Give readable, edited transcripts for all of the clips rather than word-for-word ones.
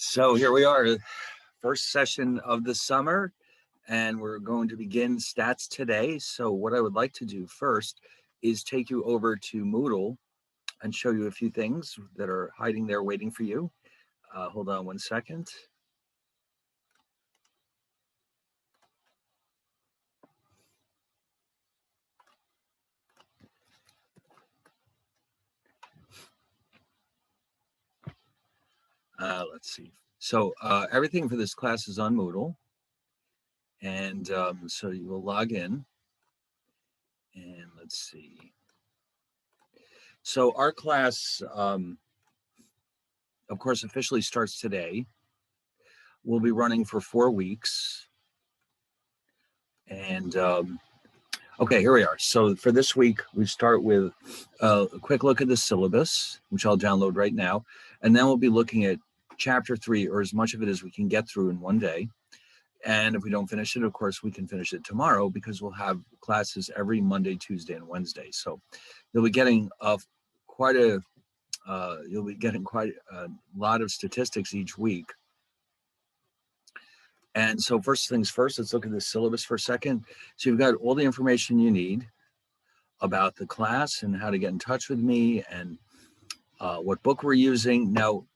So here we are, first session of the summer, and we're going to begin stats today. So what I would like to do first is take you over to Moodle and show you a few things that are hiding there waiting for you. Hold on one second. Let's see. So everything for this class is on Moodle. And so you will log in. And let's see. So our class, of course, officially starts today. We'll be running for 4 weeks. And okay, here we are. So for this week, we start with a quick look at the syllabus, which I'll download right now. And then we'll be looking at chapter 3, or as much of it as we can get through in one day. And if we don't finish it, of course, we can finish it tomorrow because we'll have classes every Monday, Tuesday, and Wednesday. So you'll be getting quite a lot of statistics each week. And so first things first, let's look at the syllabus for a second. So you've got all the information you need about the class and how to get in touch with me and what book we're using. Now,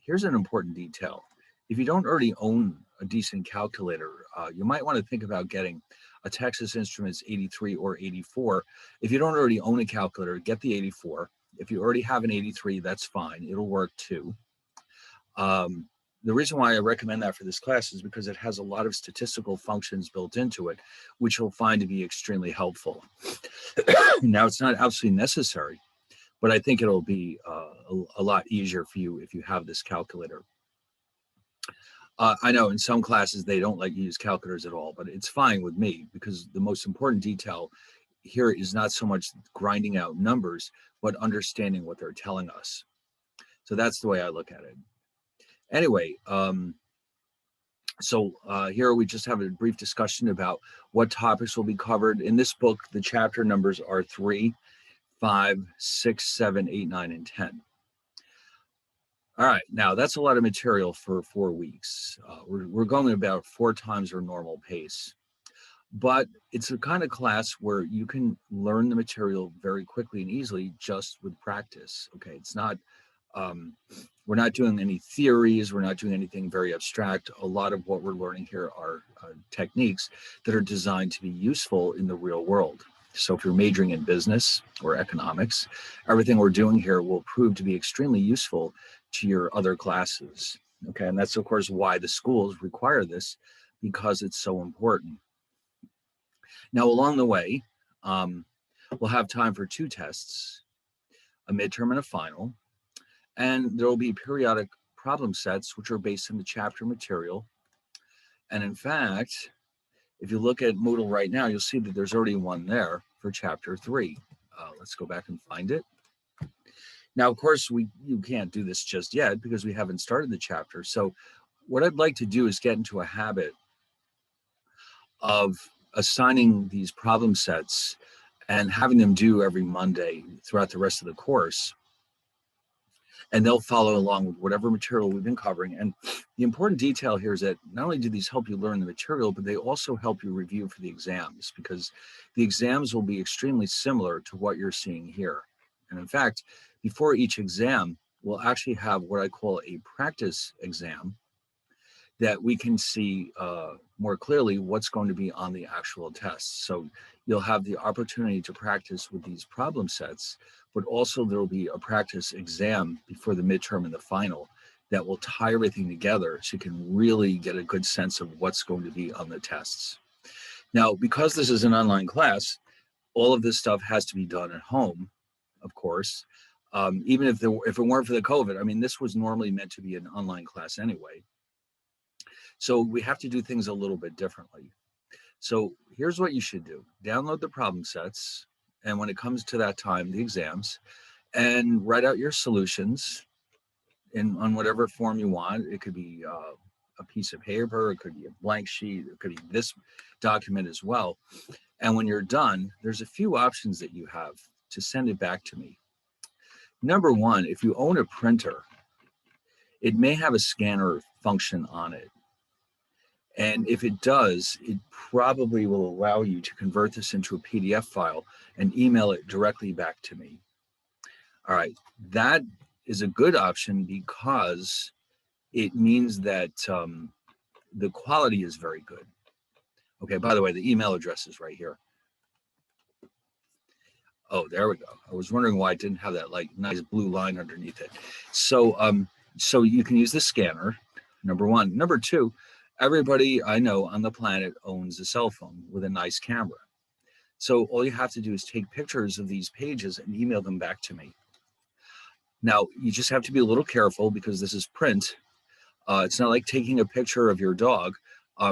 here's an important detail. If you don't already own a decent calculator, you might want to think about getting a Texas Instruments 83 or 84. If you don't already own a calculator, get the 84. If you already have an 83, that's fine. It'll work too. The reason why I recommend that for this class is because it has a lot of statistical functions built into it, which you'll find to be extremely helpful. Now, it's not absolutely necessary, but I think it'll be a lot easier for you if you have this calculator. I know in some classes they don't let you use calculators at all, but it's fine with me because the most important detail here is not so much grinding out numbers, but understanding what they're telling us. So that's the way I look at it. Anyway, so here we just have a brief discussion about what topics will be covered. In this book, the chapter numbers are 3, 5, 6, 7, 8, 9, and 10. All right, now that's a lot of material for 4 weeks. We're going about 4 times our normal pace. But it's a kind of class where you can learn the material very quickly and easily just with practice. Okay, it's not, we're not doing any theories, we're not doing anything very abstract. A lot of what we're learning here are techniques that are designed to be useful in the real world. So if you're majoring in business or economics, everything we're doing here will prove to be extremely useful to your other classes. Okay, and that's of course why the schools require this, because it's so important. Now, along the way, we'll have time for 2 tests, a midterm and a final, and there will be periodic problem sets which are based on the chapter material. And in fact, if you look at Moodle right now, you'll see that there's already one there for chapter 3. Let's go back and find it. Now, of course, you can't do this just yet because we haven't started the chapter. So what I'd like to do is get into a habit of assigning these problem sets and having them due every Monday throughout the rest of the course. And they'll follow along with whatever material we've been covering. And the important detail here is that not only do these help you learn the material, but they also help you review for the exams, because the exams will be extremely similar to what you're seeing here. And in fact, before each exam, we'll actually have what I call a practice exam that we can see more clearly what's going to be on the actual tests. So you'll have the opportunity to practice with these problem sets, but also there'll be a practice exam before the midterm and the final that will tie everything together so you can really get a good sense of what's going to be on the tests. Now, because this is an online class, all of this stuff has to be done at home, of course. Even if it weren't for the COVID, I mean, this was normally meant to be an online class anyway. So we have to do things a little bit differently. So here's what you should do. Download the problem sets, and when it comes to that time, the exams, and write out your solutions on whatever form you want. It could be a piece of paper, it could be a blank sheet, it could be this document as well. And when you're done, there's a few options that you have to send it back to me. Number one, if you own a printer, it may have a scanner function on it. And if it does, it probably will allow you to convert this into a PDF file and email it directly back to me. All right, that is a good option because it means that the quality is very good. Okay, by the way, the email address is right here. Oh, there we go. I was wondering why it didn't have that like nice blue line underneath it. So, so you can use the scanner, number one. Number two, everybody I know on the planet owns a cell phone with a nice camera. So all you have to do is take pictures of these pages and email them back to me. Now, you just have to be a little careful because this is print. It's not like taking a picture of your dog.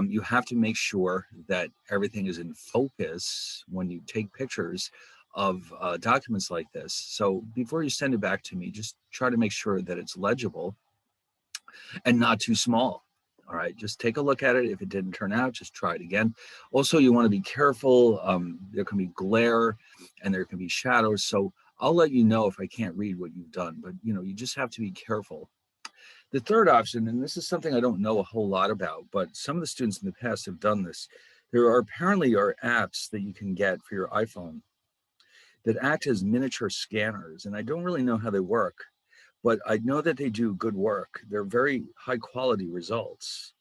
You have to make sure that everything is in focus when you take pictures of documents like this. So before you send it back to me, just try to make sure that it's legible and not too small. All right, just take a look at it. If it didn't turn out, just try it again. Also, you want to be careful. There can be glare and there can be shadows. So I'll let you know if I can't read what you've done, but you just have to be careful. The third option, and this is something I don't know a whole lot about, but some of the students in the past have done this. There are apparently apps that you can get for your iPhone that act as miniature scanners, and I don't really know how they work, but I know that they do good work. They're very high quality results.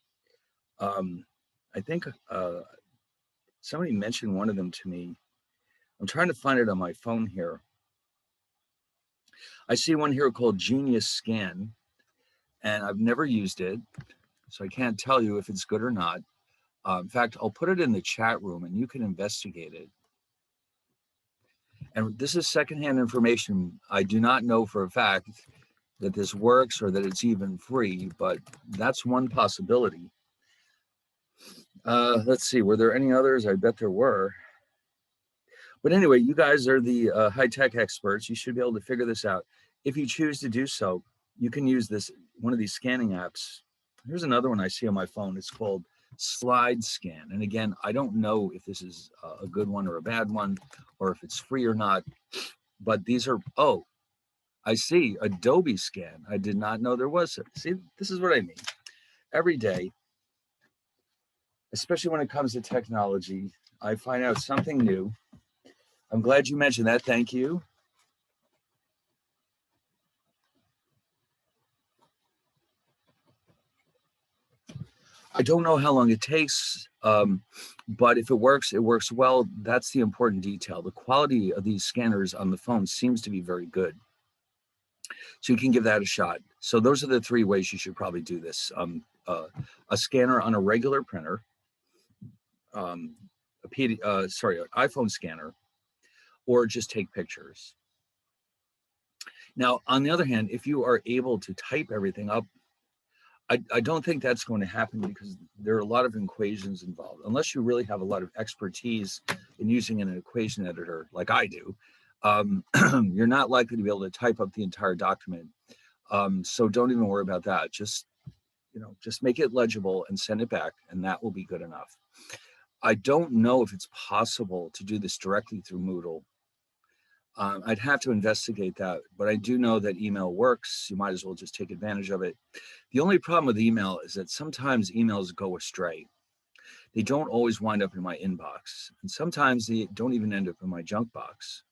I think somebody mentioned one of them to me. I'm trying to find it on my phone here. I see one here called Genius Scan, and I've never used it, so I can't tell you if it's good or not. In fact, I'll put it in the chat room and you can investigate it. And this is secondhand information. I do not know for a fact that this works or that it's even free, but that's one possibility. Let's see, were there any others? I bet there were. But anyway, you guys are the high-tech experts. You should be able to figure this out. If you choose to do so, you can use one of these scanning apps. Here's another one I see on my phone. It's called Slide Scan. And again, I don't know if this is a good one or a bad one, or if it's free or not, but these are, oh, I see, Adobe Scan. I did not know there was it. See, this is what I mean. Every day, especially when it comes to technology, I find out something new. I'm glad you mentioned that. Thank you. I don't know how long it takes, but if it works well. That's the important detail. The quality of these scanners on the phone seems to be very good. So you can give that a shot. So those are the three ways you should probably do this. A scanner on a regular printer, an iPhone scanner, or just take pictures. Now, on the other hand, if you are able to type everything up, I don't think that's going to happen because there are a lot of equations involved. Unless you really have a lot of expertise in using an equation editor like I do, you're not likely to be able to type up the entire document. So don't even worry about that. Just make it legible and send it back, and that will be good enough. I don't know if it's possible to do this directly through Moodle. I'd have to investigate that, but I do know that email works. You might as well just take advantage of it. The only problem with email is that sometimes emails go astray. They don't always wind up in my inbox, and sometimes they don't even end up in my junk box.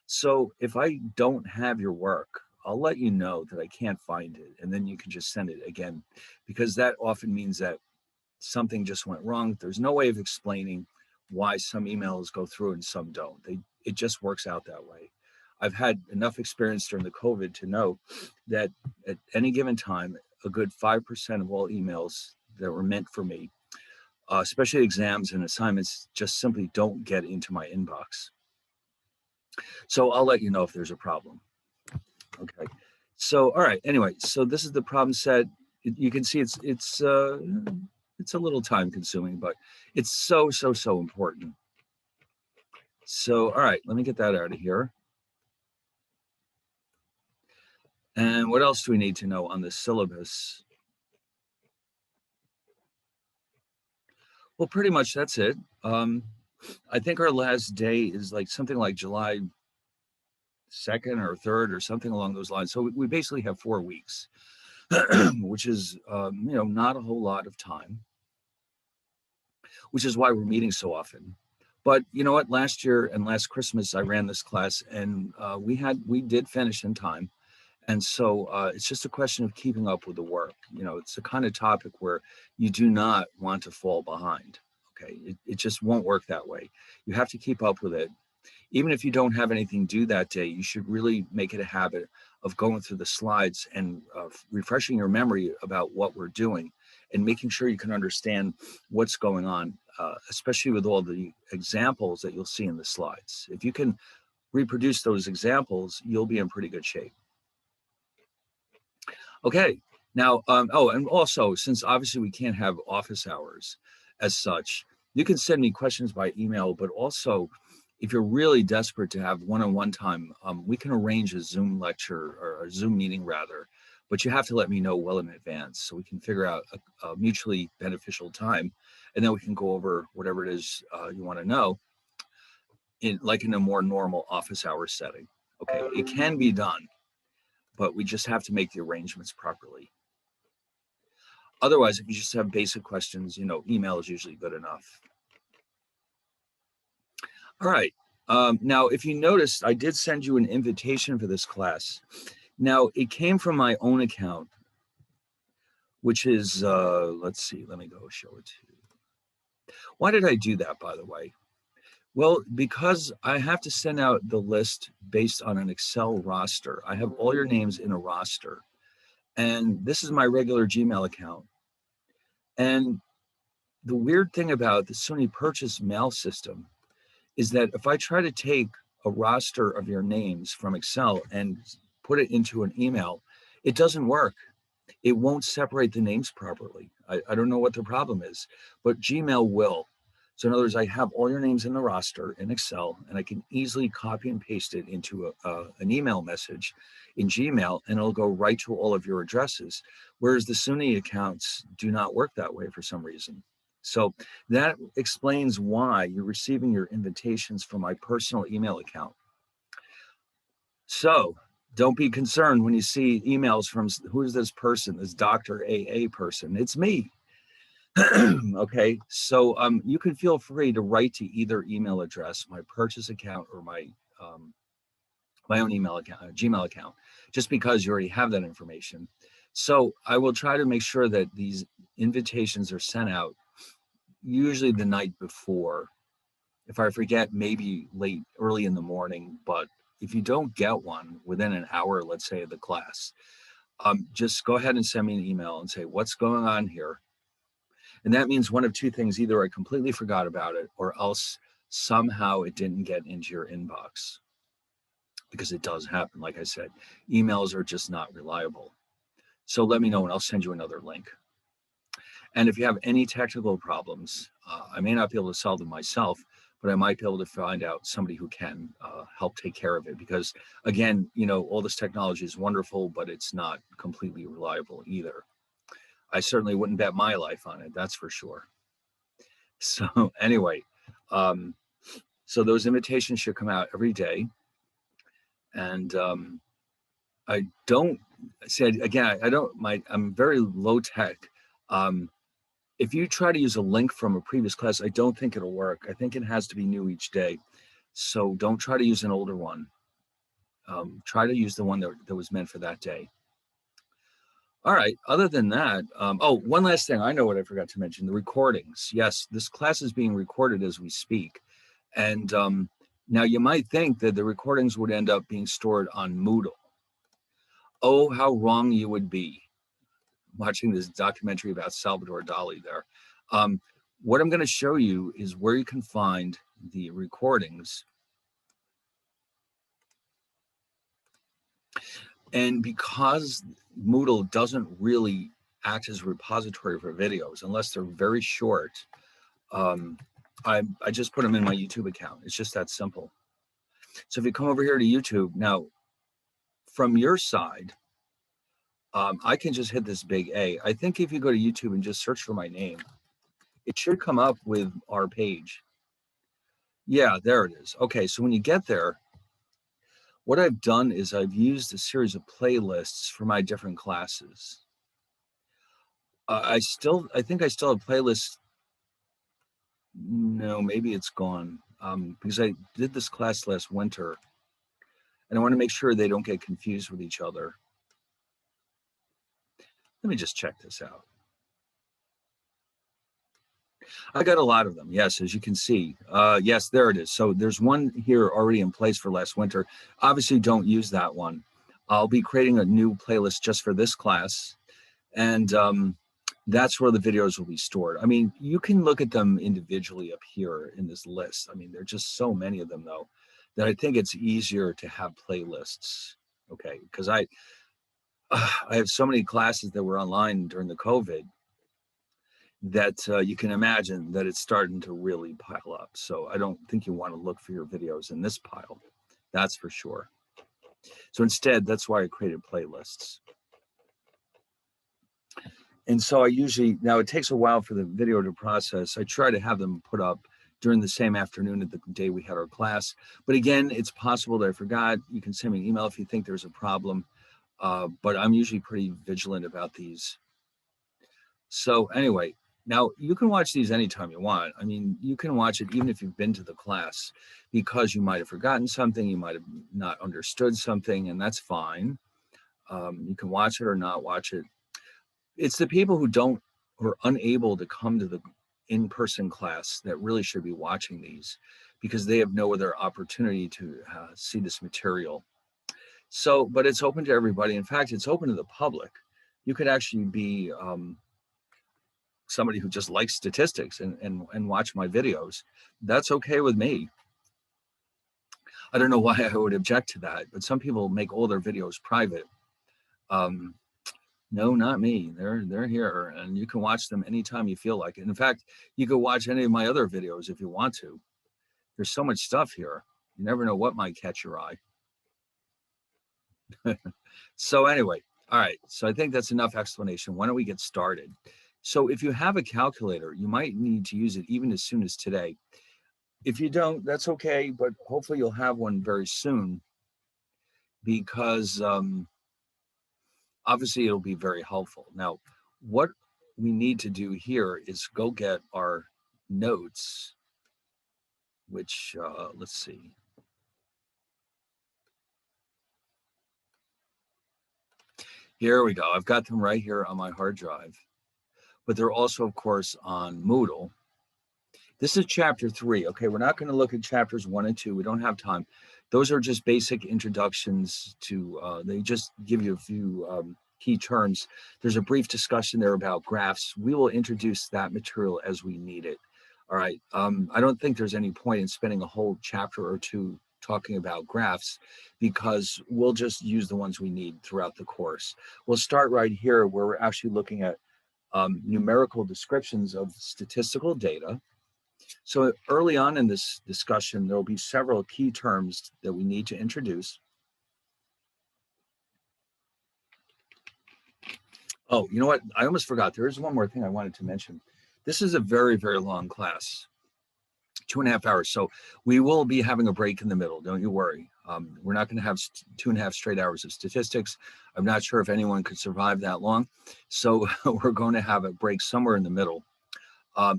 So if I don't have your work, I'll let you know that I can't find it, and then you can just send it again, because that often means that something just went wrong. There's no way of explaining why some emails go through and some don't. It just works out that way. I've had enough experience during the COVID to know that at any given time, a good 5% of all emails that were meant for me, especially exams and assignments, just simply don't get into my inbox. So I'll let you know if there's a problem. Okay. So, all right. Anyway, so this is the problem set. You can see it's a little time consuming, but it's so important. So, all right, let me get that out of here. And what else do we need to know on the syllabus? Well, pretty much that's it. I think our last day is like something like July 2nd or 3rd or something along those lines. So we basically have 4 weeks. which is, not a whole lot of time, which is why we're meeting so often. But you know what? Last year and last Christmas, I ran this class, and we did finish in time. And so it's just a question of keeping up with the work. It's the kind of topic where you do not want to fall behind. Okay, it just won't work that way. You have to keep up with it. Even if you don't have anything due that day, you should really make it a habit of going through the slides and refreshing your memory about what we're doing and making sure you can understand what's going on, especially with all the examples that you'll see in the slides. If you can reproduce those examples, you'll be in pretty good shape. Okay, now, and also, since obviously we can't have office hours as such, you can send me questions by email, but also, if you're really desperate to have one-on-one time, we can arrange a Zoom lecture or a Zoom meeting rather, but you have to let me know well in advance so we can figure out a mutually beneficial time, and then we can go over whatever it is you want to know in a more normal office hour setting. Okay, it can be done, but we just have to make the arrangements properly. Otherwise, if you just have basic questions, email is usually good enough. All right. Now, if you noticed, I did send you an invitation for this class. Now, it came from my own account, which is, let's see, let me go show it to you. Why did I do that, by the way? Well, because I have to send out the list based on an Excel roster. I have all your names in a roster. And this is my regular Gmail account. And the weird thing about the SUNY Purchase mail system is that if I try to take a roster of your names from Excel and put it into an email, it doesn't work. It won't separate the names properly. I don't know what the problem is, but Gmail will. So in other words, I have all your names in the roster in Excel, and I can easily copy and paste it into an email message in Gmail, and it'll go right to all of your addresses. Whereas the SUNY accounts do not work that way for some reason. So that explains why you're receiving your invitations from my personal email account. So don't be concerned when you see emails from who's this person, this Dr. AA person. It's me. Okay, so you can feel free to write to either email address, my purchase account or my own email account, Gmail account, just because you already have that information. So I will try to make sure that these invitations are sent out usually the night before. If I forget, maybe early in the morning, but if you don't get one within an hour, let's say, of the class, just go ahead and send me an email and say, what's going on here? And that means one of two things. Either I completely forgot about it, or else somehow it didn't get into your inbox. Because it does happen. Like I said, emails are just not reliable. So let me know and I'll send you another link. And if you have any technical problems, I may not be able to solve them myself, but I might be able to find out somebody who can help take care of it. Because again, all this technology is wonderful, but it's not completely reliable either. I certainly wouldn't bet my life on it, that's for sure. So anyway, so those invitations should come out every day. And I don't say again, I'm very low tech. If you try to use a link from a previous class, I don't think it'll work. I think it has to be new each day. So don't try to use an older one. Try to use the one that was meant for that day. All right, other than that, one last thing. I know what I forgot to mention, the recordings. Yes, this class is being recorded as we speak. And now you might think that the recordings would end up being stored on Moodle. Oh, how wrong you would be watching this documentary about Salvador Dali there. What I'm going to show you is where you can find the recordings. And because Moodle doesn't really act as a repository for videos, unless they're very short, I just put them in my YouTube account. It's just that simple. So if you come over here to YouTube, now from your side, I can just hit this big A. I think if you go to YouTube and just search for my name, it should come up with our page. Yeah, there it is. Okay, so when you get there, what I've done is I've used a series of playlists for my different classes. I think I still have playlists. No, maybe it's gone. Because I did this class last winter and I want to make sure they don't get confused with each other. Let me just check this out. I got a lot of them. Yes, as you can see. Yes, there it is. So there's one here already in place for last winter. Obviously, don't use that one. I'll be creating a new playlist just for this class. And that's where the videos will be stored. I mean, you can look at them individually up here in this list. I mean, there are just so many of them, though, that I think it's easier to have playlists. Okay, because I have so many classes that were online during the COVID that you can imagine that it's starting to really pile up. So I don't think you want to look for your videos in this pile. That's for sure. So instead, that's why I created playlists. And so I usually, now it takes a while for the video to process. I try to have them put up during the same afternoon of the day we had our class. But again, it's possible that I forgot. You can send me an email if you think there's a problem. But I'm usually pretty vigilant about these. So anyway, now you can watch these anytime you want. I mean, you can watch it even if you've been to the class because you might have forgotten something, you might have not understood something, and that's fine. You can watch it or not watch it. It's the people who are unable to come to the in-person class that really should be watching these because they have no other opportunity to see this material. So, but it's open to everybody. In fact, it's open to the public. You could actually be somebody who just likes statistics and watch my videos. That's okay with me. I don't know why I would object to that, but some people make all their videos private. No, not me. They're here, and you can watch them anytime you feel like it. In fact, you could watch any of my other videos if you want to. There's so much stuff here. You never know what might catch your eye. So anyway, all right. So I think that's enough explanation. Why don't we get started? So if you have a calculator, you might need to use it even as soon as today. If you don't, that's okay, but hopefully you'll have one very soon because obviously it'll be very helpful. Now, what we need to do here is go get our notes, which let's see. Here we go. I've got them right here on my hard drive, but they're also, of course, on Moodle. This is chapter 3. Okay, we're not going to look at chapters 1 and 2. We don't have time. Those are just basic introductions to, they just give you a few key terms. There's a brief discussion there about graphs. We will introduce that material as we need it. All right. I don't think there's any point in spending a whole chapter or two talking about graphs because we'll just use the ones we need throughout the course. We'll start right here where we're actually looking at numerical descriptions of statistical data. So early on in this discussion, there will be several key terms that we need to introduce. Oh, you know what? I almost forgot. There is one more thing I wanted to mention. This is a very, very long class, 2.5 hours. So we will be having a break in the middle. Don't you worry. We're not going to have 2.5 straight hours of statistics. I'm not sure if anyone could survive that long. So we're going to have a break somewhere in the middle.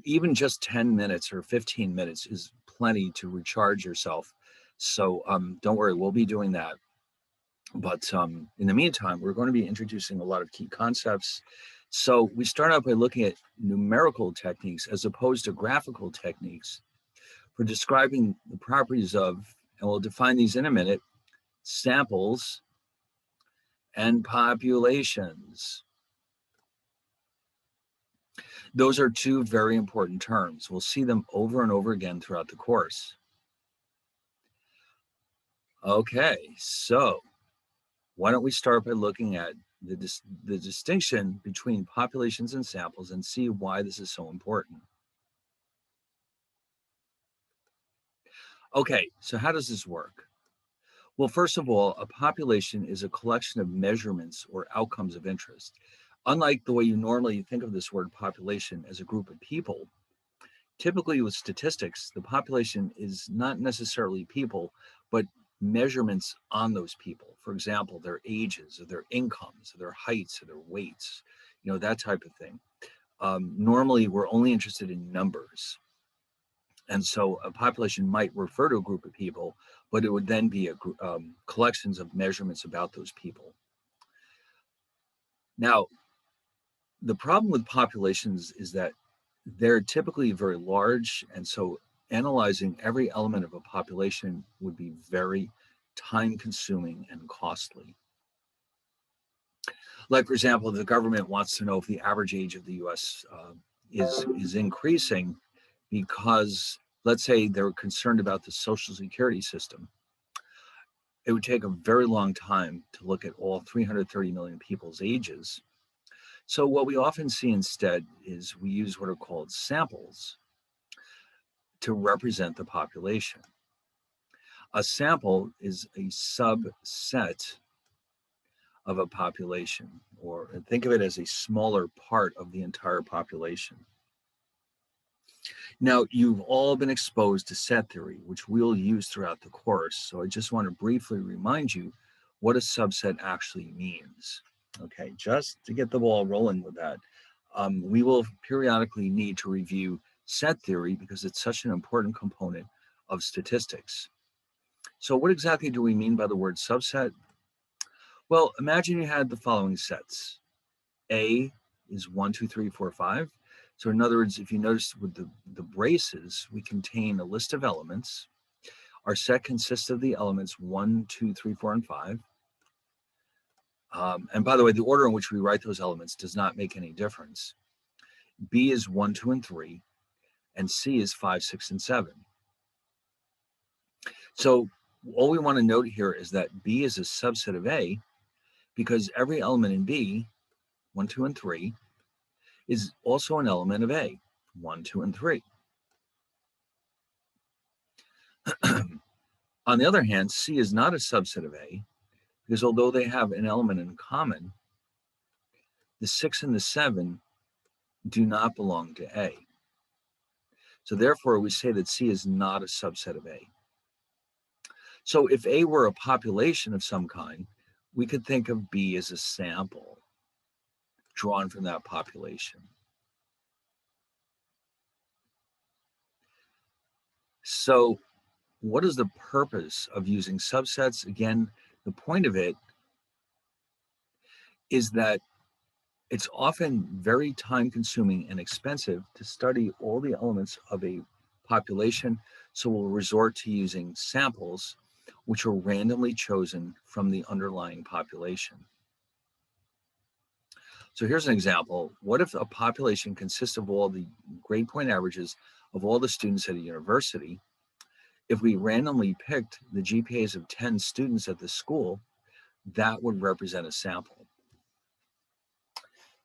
Even just 10 minutes or 15 minutes is plenty to recharge yourself. So don't worry, we'll be doing that. But in the meantime, we're going to be introducing a lot of key concepts. So we start out by looking at numerical techniques as opposed to graphical techniques for describing the properties of, and we'll define these in a minute, samples and populations. Those are two very important terms. We'll see them over and over again throughout the course. Okay, so why don't we start by looking at the distinction between populations and samples and see why this is so important. Okay, so how does this work? Well, first of all, a population is a collection of measurements or outcomes of interest. Unlike the way you normally think of this word population as a group of people, typically with statistics, the population is not necessarily people, but measurements on those people. For example, their ages, or their incomes, or their heights, or their weights. that type of thing. Normally, we're only interested in numbers. And so a population might refer to a group of people, but it would then be collections of measurements about those people. Now, the problem with populations is that they're typically very large, and so analyzing every element of a population would be very time-consuming and costly. Like, for example, the government wants to know if the average age of the U.S. Is increasing because, let's say, they're concerned about the Social Security system. It would take a very long time to look at all 330 million people's ages. So what we often see instead is we use what are called samples to represent the population. A sample is a subset of a population, or think of it as a smaller part of the entire population. Now, you've all been exposed to set theory, which we'll use throughout the course. So I just want to briefly remind you what a subset actually means. Okay, just to get the ball rolling with that. We will periodically need to review set theory because it's such an important component of statistics. So what exactly do we mean by the word subset? Well, imagine you had the following sets. A is 1, 2, 3, 4, 5. So in other words, if you notice with the braces, we contain a list of elements. Our set consists of the elements 1, 2, 3, 4, and 5. And by the way, the order in which we write those elements does not make any difference. B is 1, 2, and 3, and C is 5, 6, and 7. So all we want to note here is that B is a subset of A because every element in B, 1, 2, and 3, is also an element of A, 1, 2, and 3. On the other hand, C is not a subset of A because although they have an element in common, the 6 and the 7 do not belong to A. So therefore, we say that C is not a subset of A. So if A were a population of some kind, we could think of B as a sample drawn from that population. So what is the purpose of using subsets? Again, the point of it is that it's often very time-consuming and expensive to study all the elements of a population, so we'll resort to using samples which are randomly chosen from the underlying population. So here's an example. What if a population consists of all the grade point averages of all the students at a university? If we randomly picked the GPAs of 10 students at the school, that would represent a sample.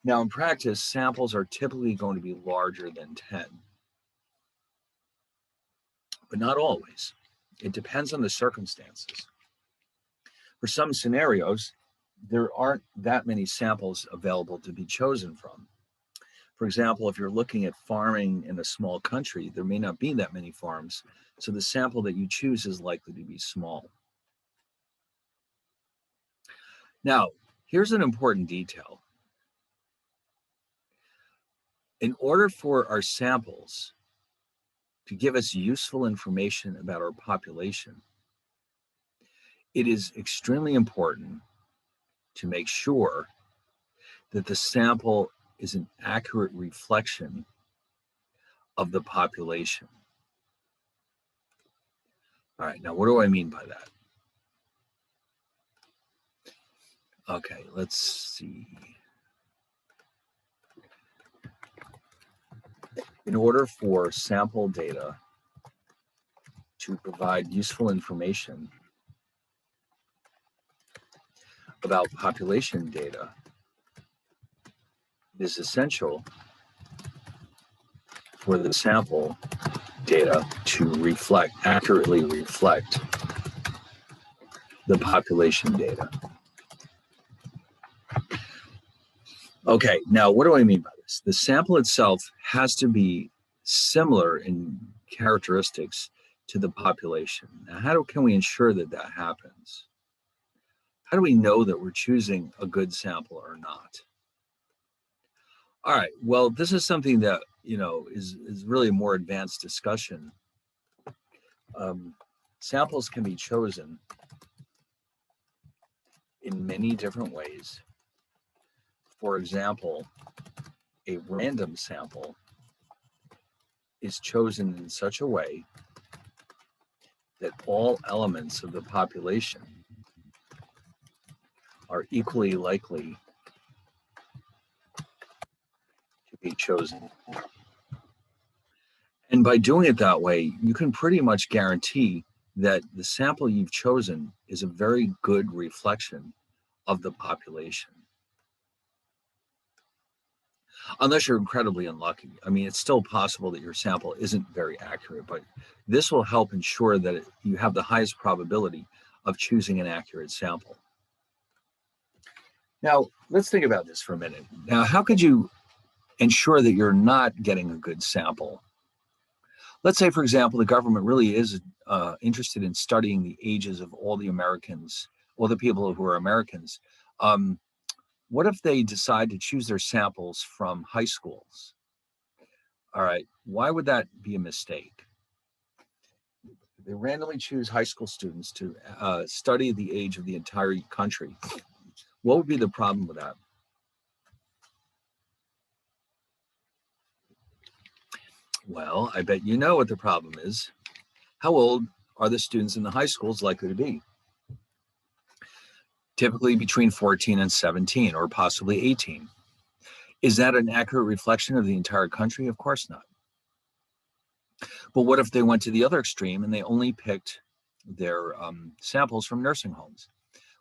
Now, in practice, samples are typically going to be larger than 10, but not always. It depends on the circumstances. For some scenarios, there aren't that many samples available to be chosen from. For example, if you're looking at farming in a small country, there may not be that many farms, so the sample that you choose is likely to be small. Now, here's an important detail. In order for our samples to give us useful information about our population, it is extremely important to make sure that the sample is an accurate reflection of the population. All right, now what do I mean by that? Okay, let's see. In order for sample data to provide useful information about population data, it is essential for the sample data to accurately reflect the population data. Okay, now what do I mean by this? The sample itself has to be similar in characteristics to the population. Now, can we ensure that that happens? How do we know that we're choosing a good sample or not? All right. Well, this is something that, is really a more advanced discussion. Samples can be chosen in many different ways. For example, a random sample is chosen in such a way that all elements of the population are equally likely to be chosen. And by doing it that way, you can pretty much guarantee that the sample you've chosen is a very good reflection of the population. Unless you're incredibly unlucky. I mean, it's still possible that your sample isn't very accurate, but this will help ensure that you have the highest probability of choosing an accurate sample. Now, let's think about this for a minute. Now, how could you ensure that you're not getting a good sample? Let's say, for example, the government really is interested in studying the ages of all the Americans, all the people who are Americans. What if they decide to choose their samples from high schools? All right, why would that be a mistake? They randomly choose high school students to study the age of the entire country. What would be the problem with that? Well, I bet you know what the problem is. How old are the students in the high schools likely to be? Typically between 14 and 17, or possibly 18. Is that an accurate reflection of the entire country? Of course not. But what if they went to the other extreme and they only picked their samples from nursing homes?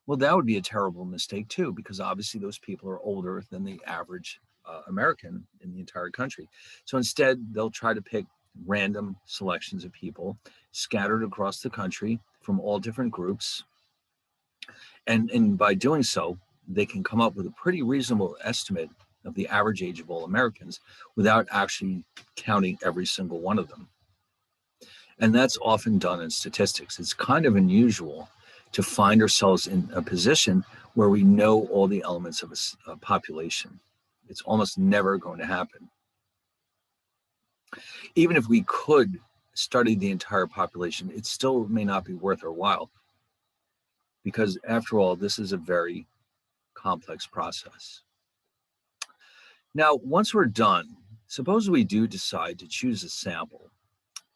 Well, that would be a terrible mistake too, because obviously those people are older than the average American in the entire country. So instead, they'll try to pick random selections of people scattered across the country from all different groups. And by doing so, they can come up with a pretty reasonable estimate of the average age of all Americans without actually counting every single one of them. And that's often done in statistics. It's kind of unusual to find ourselves in a position where we know all the elements of a population. It's almost never going to happen. Even if we could study the entire population, it still may not be worth our while, because after all, this is a very complex process. Now, once we're done, suppose we do decide to choose a sample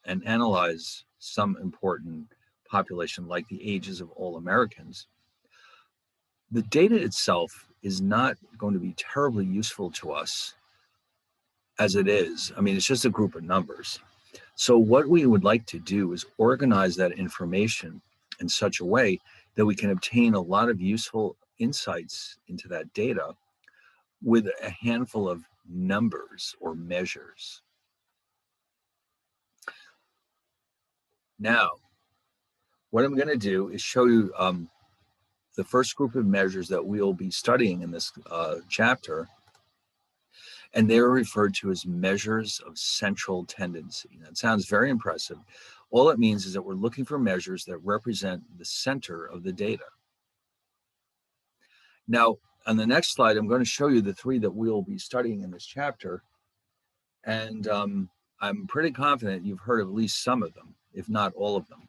and analyze some important population like the ages of all Americans. The data itself is not going to be terribly useful to us as it is. I mean, it's just a group of numbers. So what we would like to do is organize that information in such a way that we can obtain a lot of useful insights into that data with a handful of numbers or measures. Now, what I'm going to do is show you the first group of measures that we'll be studying in this chapter, and they're referred to as measures of central tendency. That sounds very impressive. All it means is that we're looking for measures that represent the center of the data. Now, on the next slide, I'm going to show you the three that we'll be studying in this chapter, and I'm pretty confident you've heard of at least some of them, if not all of them.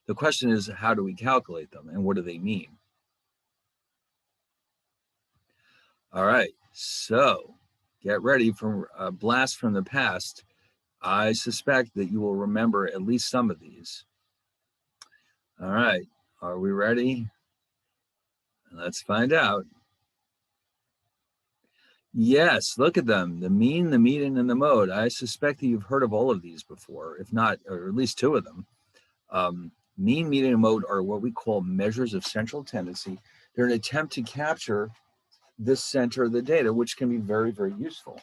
The question is, how do we calculate them, and what do they mean? All right, so get ready for a blast from the past. I suspect that you will remember at least some of these. All right, are we ready? Let's find out. Yes, look at them, the mean, the median, and the mode. I suspect that you've heard of all of these before, if not, or at least two of them. Mean, median, and mode are what we call measures of central tendency. They're an attempt to capture the center of the data, which can be very, very useful.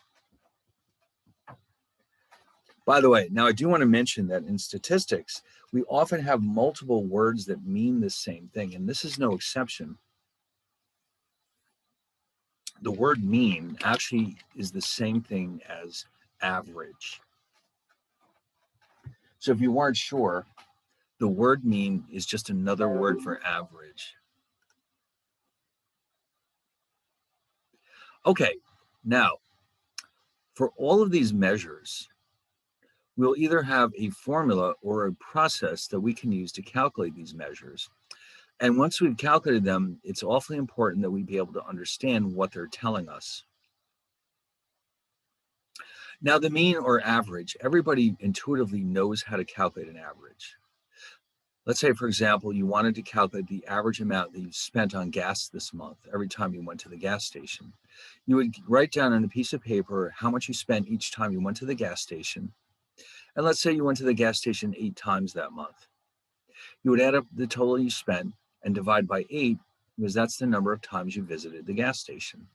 By the way, now I do want to mention that in statistics, we often have multiple words that mean the same thing, and this is no exception. The word mean actually is the same thing as average. So if you weren't sure, the word mean is just another word for average. Okay, now For all of these measures, we'll either have a formula or a process that we can use to calculate these measures. And once we've calculated them, it's awfully important that we be able to understand what they're telling us. Now, the mean or average, everybody intuitively knows how to calculate an average. Let's say, for example, you wanted to calculate the average amount that you spent on gas this month every time you went to the gas station. You would write down on a piece of paper how much you spent each time you went to the gas station. And let's say you went to the gas station 8 times that month. You would add up the total you spent and divide by 8, because that's the number of times you visited the gas station.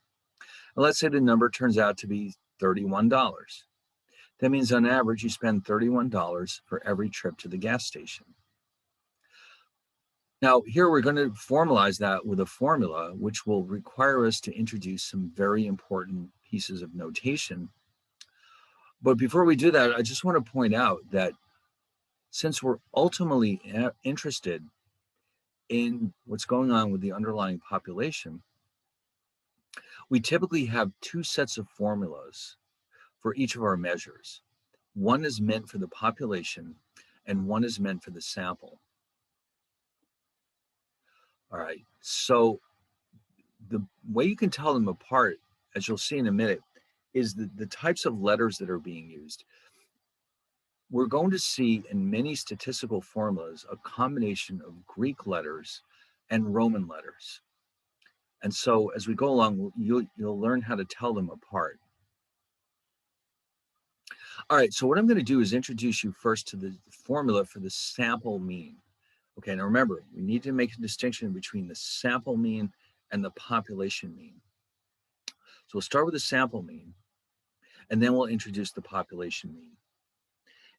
And let's say the number turns out to be $31. That means on average, you spend $31 for every trip to the gas station. Now, here we're going to formalize that with a formula, which will require us to introduce some very important pieces of notation. But before we do that, I just want to point out that since we're ultimately interested in what's going on with the underlying population, we typically have 2 sets of formulas for each of our measures. One is meant for the population and one is meant for the sample. All right, so the way you can tell them apart, as you'll see in a minute, is the types of letters that are being used. We're going to see in many statistical formulas a combination of Greek letters and Roman letters. And so as we go along, you'll learn how to tell them apart. All right, so what I'm going to do is introduce you first to the formula for the sample mean. Okay, now remember, we need to make a distinction between the sample mean and the population mean. So we'll start with the sample mean, and then we'll introduce the population mean.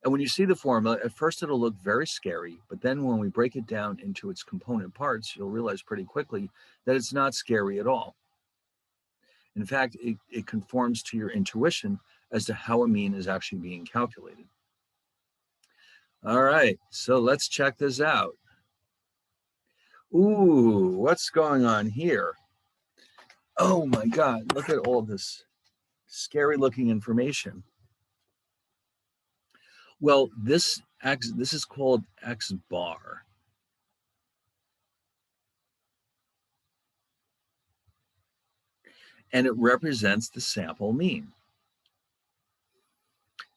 And when you see the formula, at first it'll look very scary, but then when we break it down into its component parts, you'll realize pretty quickly that it's not scary at all. In fact, it conforms to your intuition as to how a mean is actually being calculated. All right, so let's check this out. Ooh, what's going on here? Oh my God, look at all this scary looking information. Well, this is called X bar. And it represents the sample mean.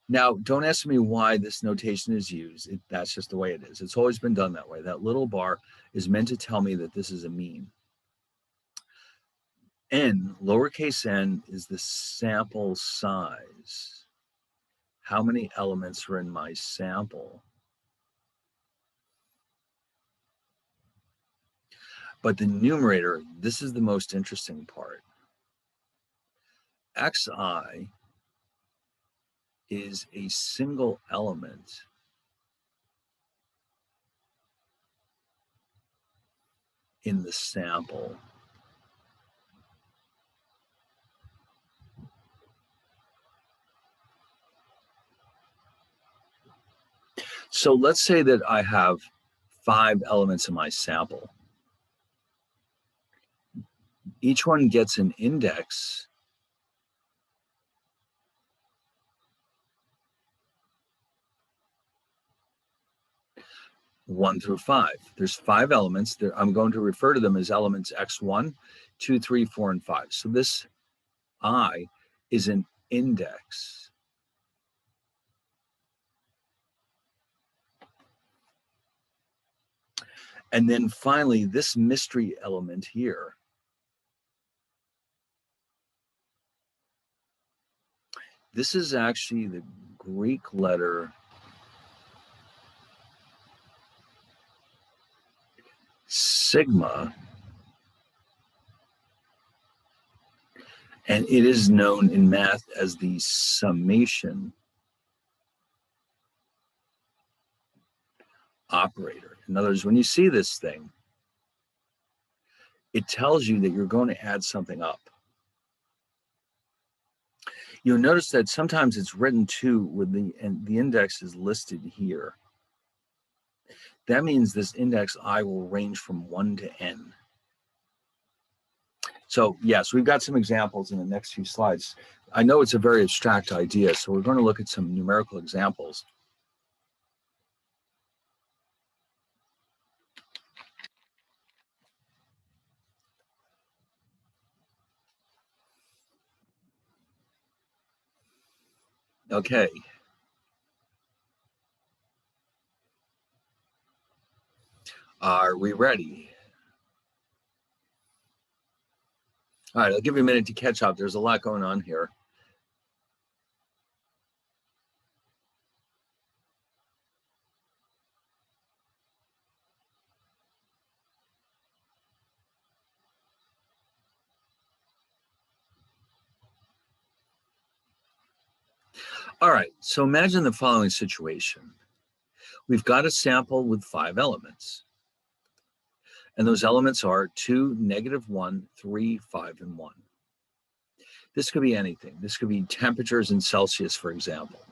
Now, don't ask me why this notation is used. That's just the way it is. It's always been done that way. That little bar is meant to tell me that this is a mean. N, lowercase n, is the sample size. How many elements are in my sample? But the numerator, this is the most interesting part. Xi is a single element in the sample. So let's say that I have 5 elements in my sample. Each one gets an index one through 5. There's 5 elements. I'm going to refer to them as elements X1, 2, 3, 4, and 5. So this I is an index. And then finally, this mystery element here this is actually the Greek letter sigma, and it is known in math as the summation operator. In other words, when you see this thing, it tells you that you're going to add something up. You'll notice that sometimes it's written 2 with the index is listed here. That means this index I will range from 1 to n. So yes, we've got some examples in the next few slides. I know it's a very abstract idea, so we're going to look at some numerical examples. Okay. Are we ready? All right, I'll give you a minute to catch up. There's a lot going on here. All right, so imagine the following situation. We've got a sample with 5 elements. And those elements are 2, -1, 3, 5, and 1. This could be anything. This could be temperatures in Celsius, for example,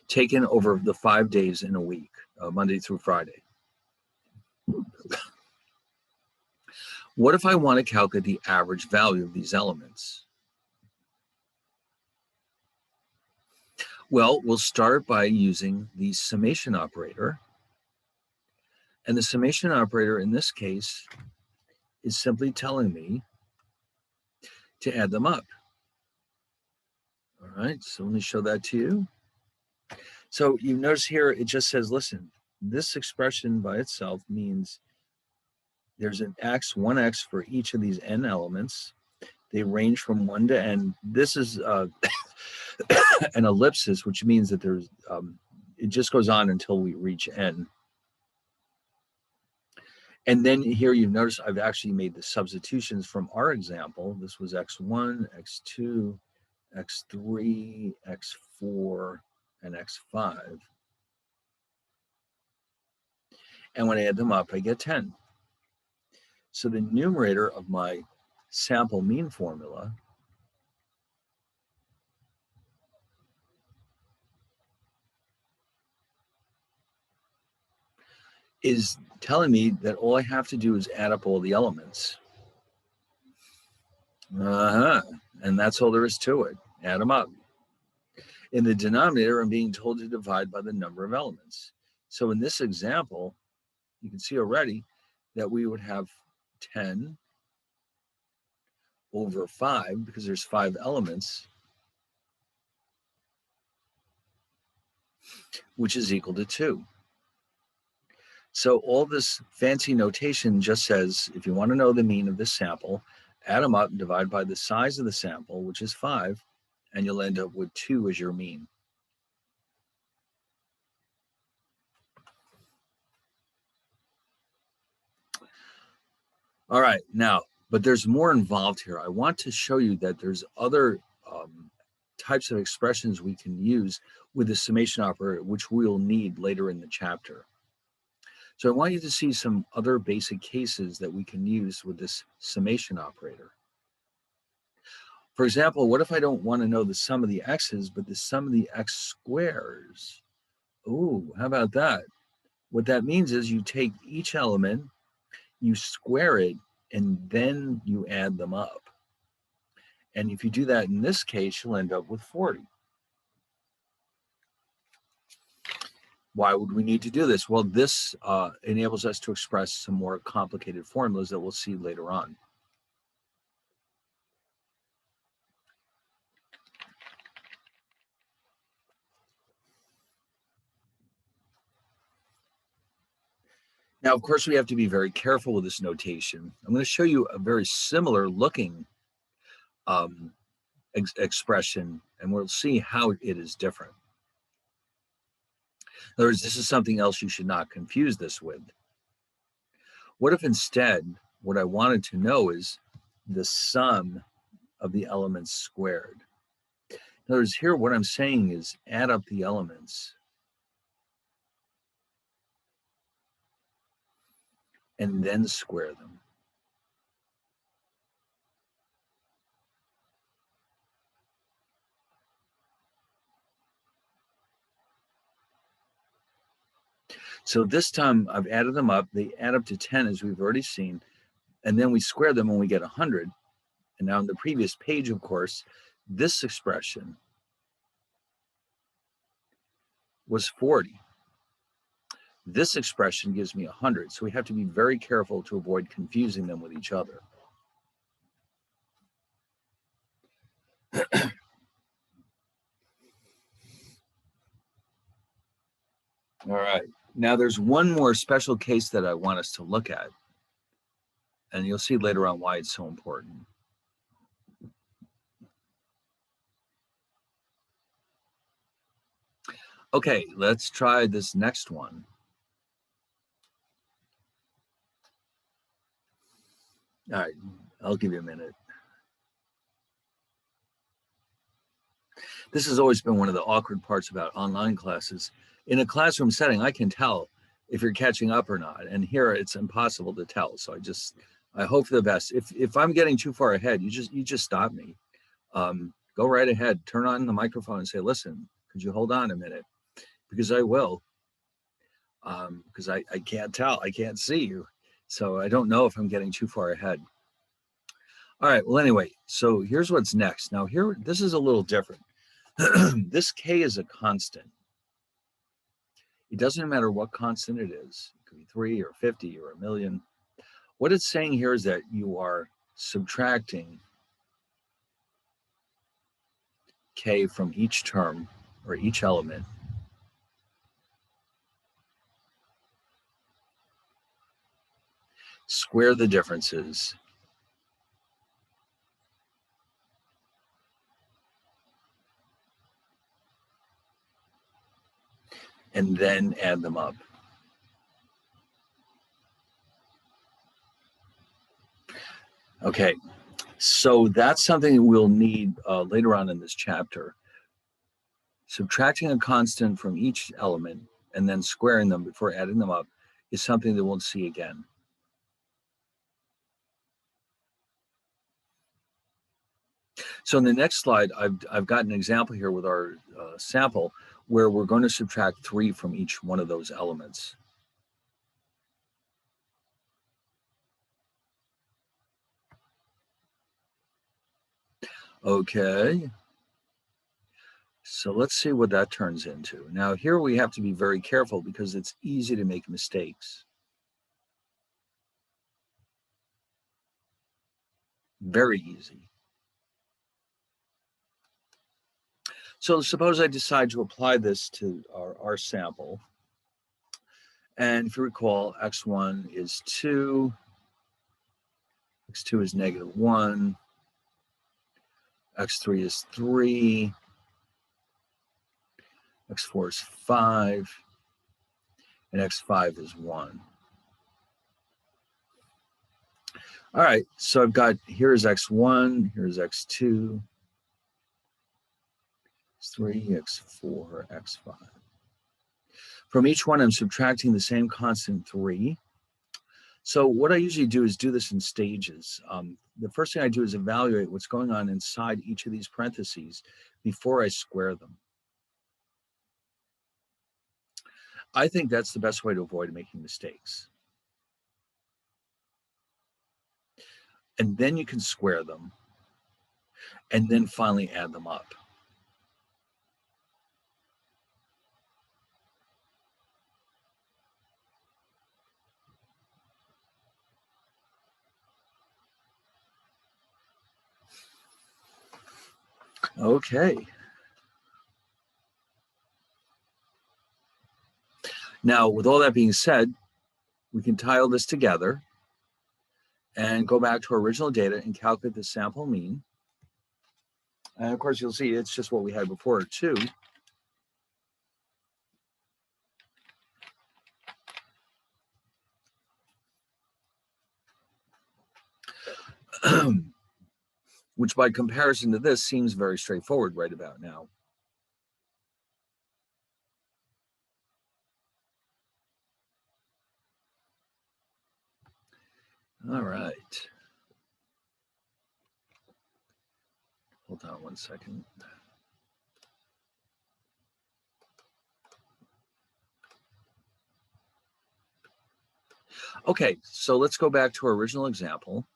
taken over the 5 days in a week, Monday through Friday. What if I want to calculate the average value of these elements? Well, we'll start by using the summation operator. And the summation operator in this case is simply telling me to add them up. All right, so let me show that to you. So you notice here, it just says, listen, this expression by itself means there's an x, 1x for each of these n elements. They range from 1 to n. This is an ellipsis, which means that there's it just goes on until we reach n. And then here you've noticed I've actually made the substitutions from our example. This was x1, x2, x3, x4, and x5. And when I add them up, I get 10. So the numerator of my sample mean formula is telling me that all I have to do is add up all the elements. And that's all there is to it. Add them up. In the denominator, I'm being told to divide by the number of elements. So in this example, you can see already that we would have 10 over 5, because there's 5 elements, which is equal to 2. So all this fancy notation just says, if you want to know the mean of this sample, add them up and divide by the size of the sample, which is 5, and you'll end up with 2 as your mean. All right, now, but there's more involved here. I want to show you that there's other types of expressions we can use with the summation operator, which we'll need later in the chapter. So I want you to see some other basic cases that we can use with this summation operator. For example, what if I don't want to know the sum of the x's, but the sum of the x squares? Ooh, how about that? What that means is you take each element, you square it, and then you add them up. And if you do that in this case, you'll end up with 40. Why would we need to do this? Well, this enables us to express some more complicated formulas that we'll see later on. Now, of course, we have to be very careful with this notation. I'm going to show you a very similar looking expression, and we'll see how it is different. In other words, this is something else you should not confuse this with. What if instead, what I wanted to know is the sum of the elements squared? In other words, here what I'm saying is add up the elements and then square them. So this time I've added them up. They add up to 10, as we've already seen, and then we square them and we get 100. And now on the previous page, of course, this expression was 40. This expression gives me 100. So we have to be very careful to avoid confusing them with each other. All right. Now there's one more special case that I want us to look at. And you'll see later on why it's so important. Okay, let's try this next one. All right, I'll give you a minute. This has always been one of the awkward parts about online classes. In a classroom setting, I can tell if you're catching up or not. And here it's impossible to tell. So I hope for the best. If I'm getting too far ahead, you just stop me. Go right ahead, turn on the microphone and say, listen, could you hold on a minute? Because I will. Because I can't tell, I can't see you. So I don't know if I'm getting too far ahead. All right, well, anyway, so here's what's next. Now here, this is a little different. This K is a constant. It doesn't matter what constant it is. It could be 3 or 50 or 1,000,000. What it's saying here is that you are subtracting K from each term or each element. Square the differences. And then add them up. Okay, so that's something we'll need later on in this chapter. Subtracting a constant from each element and then squaring them before adding them up is something that we'll see again. So in the next slide, I've got an example here with our sample where we're going to subtract 3 from each one of those elements. Okay. So let's see what that turns into. Now here we have to be very careful because it's easy to make mistakes. Very easy. So suppose I decide to apply this to our sample. And if you recall, x1 is 2, x2 is -1, x3 is 3, x4 is 5, and x5 is 1. All right, so I've got, here's x1, here's x2, x3, x4, x5. From each one, I'm subtracting the same constant 3. So what I usually do is do this in stages. The first thing I do is evaluate what's going on inside each of these parentheses before I square them. I think that's the best way to avoid making mistakes. And then you can square them, and then finally add them up. Okay. Now, with all that being said, we can tie all this together and go back to our original data and calculate the sample mean. And of course, you'll see it's just what we had before, 2. Which by comparison to this seems very straightforward right about now. All right. Hold on one second. Okay, so let's go back to our original example.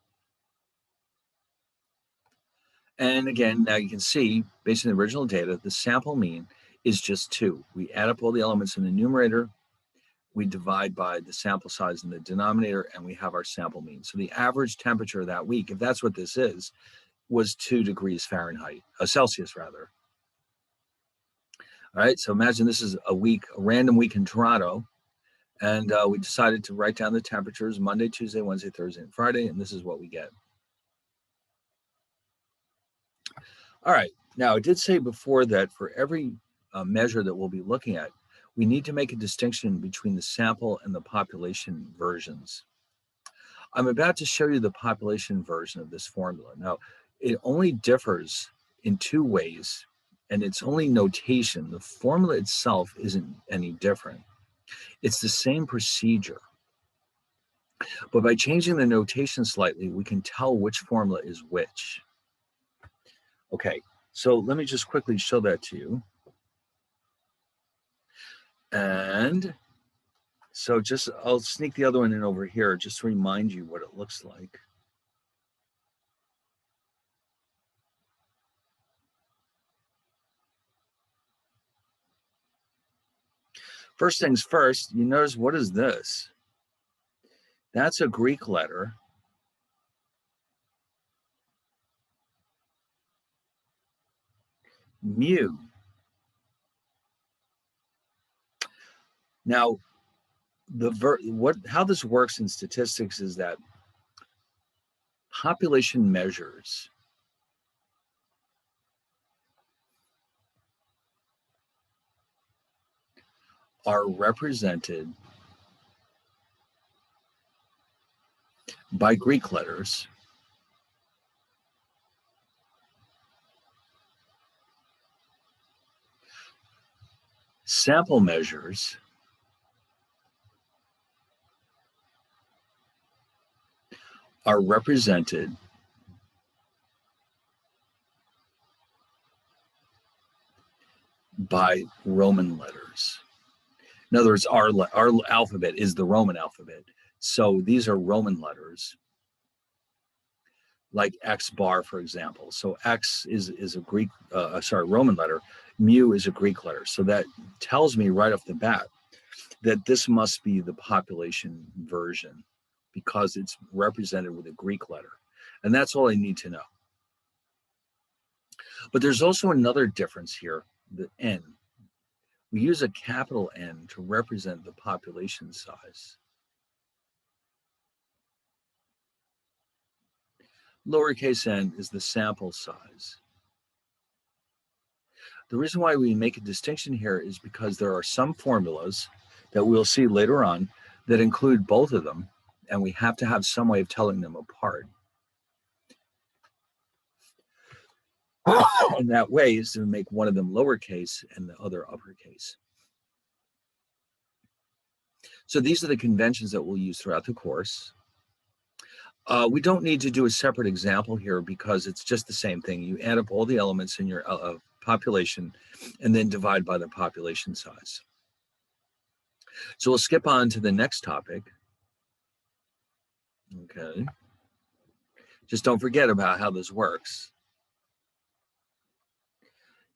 And again, now you can see, based on the original data, the sample mean is just 2. We add up all the elements in the numerator, we divide by the sample size in the denominator, and we have our sample mean. So the average temperature that week, if that's what this is, was 2 degrees Fahrenheit, Celsius rather. All right, so imagine this is a random week in Toronto, and we decided to write down the temperatures Monday, Tuesday, Wednesday, Thursday, and Friday, and this is what we get. All right, now I did say before that for every measure that we'll be looking at, we need to make a distinction between the sample and the population versions. I'm about to show you the population version of this formula. Now, it only differs in 2 ways, and it's only notation. The formula itself isn't any different. It's the same procedure. But by changing the notation slightly, we can tell which formula is which. Okay, so let me just quickly show that to you. And so I'll sneak the other one in over here just to remind you what it looks like. First things first, you notice, what is this? That's a Greek letter. Mu. Now, how this works in statistics is that population measures are represented by Greek letters. Sample measures are represented by Roman letters. In other words, our alphabet is the Roman alphabet. So these are Roman letters, like X bar, for example. So X is a Roman letter. Mu is a Greek letter. So that tells me right off the bat that this must be the population version because it's represented with a Greek letter. And that's all I need to know. But there's also another difference here, the N. We use a capital N to represent the population size. Lowercase n is the sample size. The reason why we make a distinction here is because there are some formulas that we'll see later on that include both of them, and we have to have some way of telling them apart. And that way is to make one of them lowercase and the other uppercase. So these are the conventions that we'll use throughout the course. We don't need to do a separate example here because it's just the same thing. You add up all the elements in your population and then divide by the population size. So we'll skip on to the next topic. Okay. Just don't forget about how this works.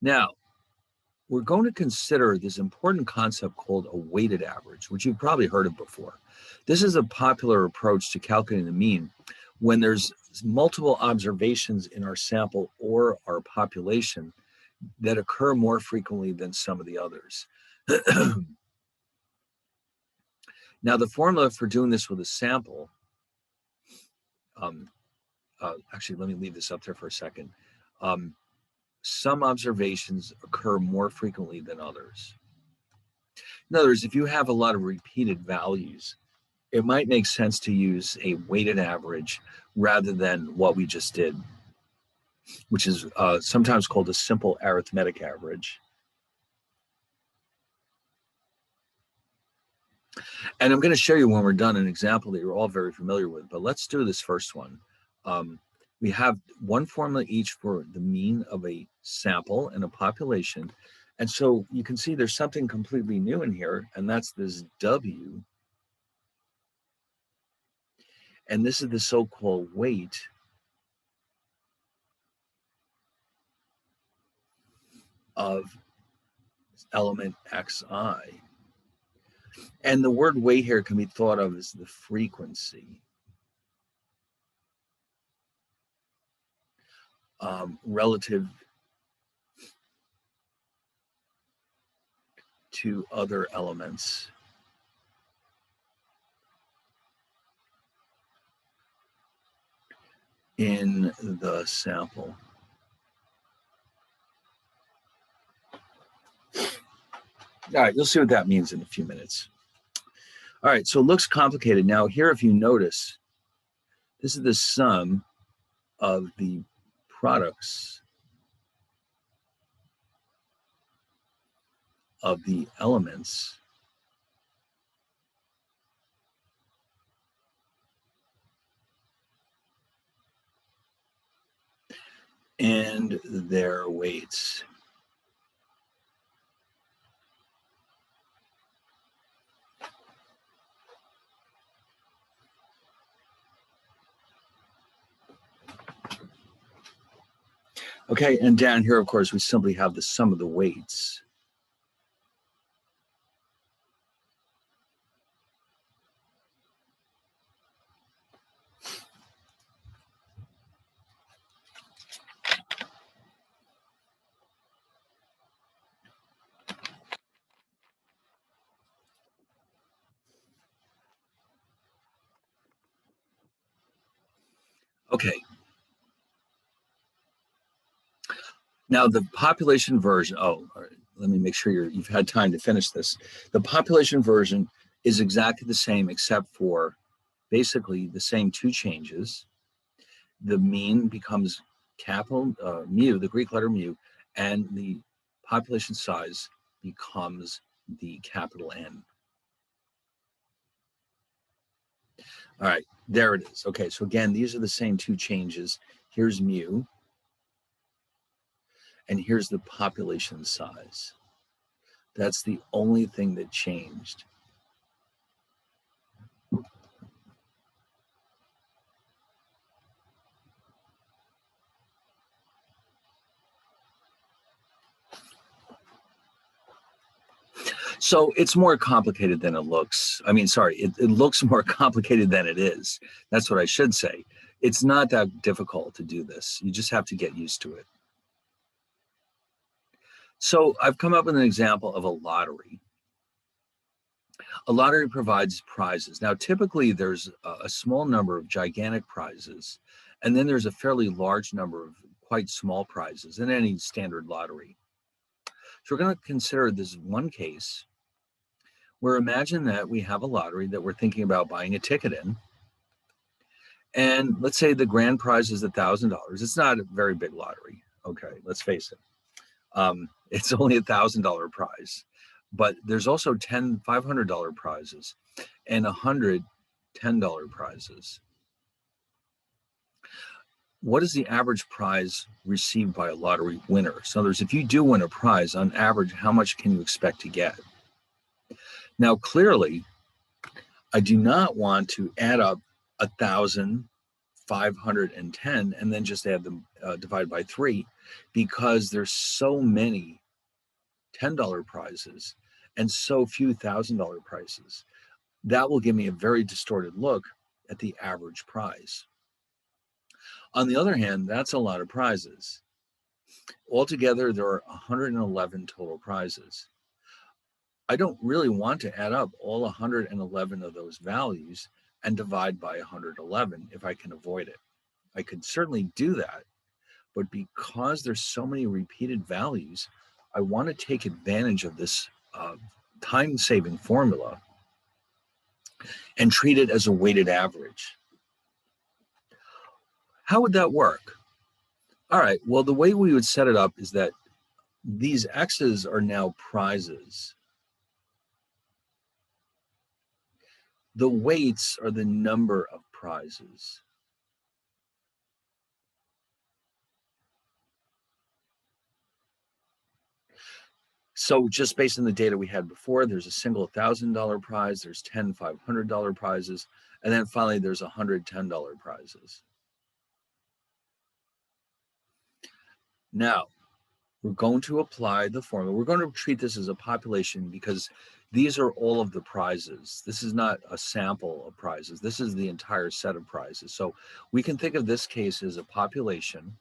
Now, we're going to consider this important concept called a weighted average, which you've probably heard of before. This is a popular approach to calculating the mean when there's multiple observations in our sample or our population that occur more frequently than some of the others. Now, the formula for doing this with a sample, actually, let me leave this up there for a second. Some observations occur more frequently than others. In other words, if you have a lot of repeated values, it might make sense to use a weighted average rather than what we just did, which is sometimes called a simple arithmetic average. And I'm going to show you when we're done an example that you're all very familiar with, but let's do this first one. We have one formula each for the mean of a sample and a population. And so you can see there's something completely new in here, and that's this W. And this is the so-called weight of element xi. And the word weight here can be thought of as the frequency relative to other elements. In the sample. All right, you'll see what that means in a few minutes. All right, so it looks complicated. Now here, if you notice, this is the sum of the products of the elements and their weights. Okay, and down here, of course, we simply have the sum of the weights. Okay. Now the population version, let me make sure you've had time to finish this. The population version is exactly the same except for basically the same two changes. The mean becomes capital mu, the Greek letter mu, and the population size becomes the capital N. All right, there it is. Okay, so again, these are the same two changes. Here's mu, and here's the population size. That's the only thing that changed. So it's more complicated than it looks. I mean, sorry, it looks more complicated than it is. That's what I should say. It's not that difficult to do this. You just have to get used to it. So I've come up with an example of a lottery. A lottery provides prizes. Now, typically there's a small number of gigantic prizes, and then there's a fairly large number of quite small prizes in any standard lottery. So we're going to consider this one case where imagine that we have a lottery that we're thinking about buying a ticket in. And let's say the grand prize is $1,000. It's not a very big lottery. Okay, let's face it. It's only $1,000 prize, but there's also 10 $500 prizes and 100 $10 prizes. What is the average prize received by a lottery winner? So in other words, if you do win a prize, on average, how much can you expect to get? Now, clearly, I do not want to add up 1,510 and then just add them divided by 3, because there's so many $10 prizes and so few $1,000 prizes. That will give me a very distorted look at the average prize. On the other hand, that's a lot of prizes. Altogether, there are 111 total prizes. I don't really want to add up all 111 of those values and divide by 111 if I can avoid it. I could certainly do that, but because there's so many repeated values, I want to take advantage of this time-saving formula and treat it as a weighted average. How would that work? All right, well, the way we would set it up is that these X's are now prizes. The weights are the number of prizes. So just based on the data we had before, there's a single $1,000 prize, there's 10 $500 prizes, and then finally there's 100 $10 prizes. Now, we're going to apply the formula. We're going to treat this as a population because these are all of the prizes. This is not a sample of prizes. This is the entire set of prizes. So we can think of this case as a population.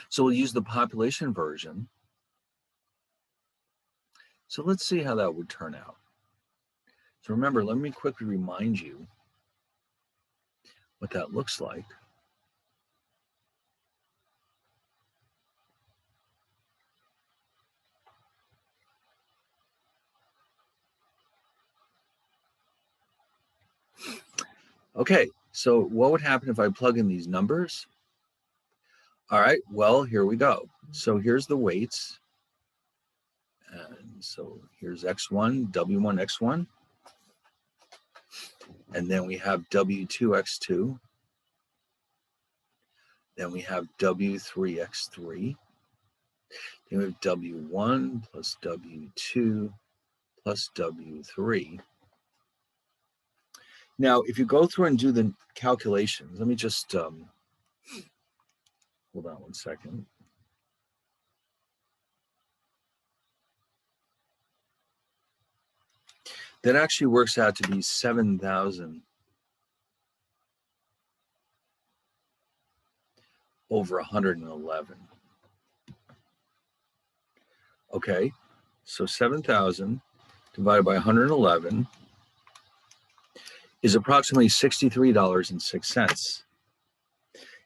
So we'll use the population version. So let's see how that would turn out. So remember, let me quickly remind you what that looks like. Okay, so what would happen if I plug in these numbers? All right, well, here we go. So here's the weights. And so here's X1, W1, X1. And then we have W2, X2. Then we have W3, X3. Then we have W1 plus W2 plus W3. Now, if you go through and do the calculations, let me just hold on one second. That actually works out to be 7,000 over 111. Okay, so 7,000 divided by 111 is approximately $63.06.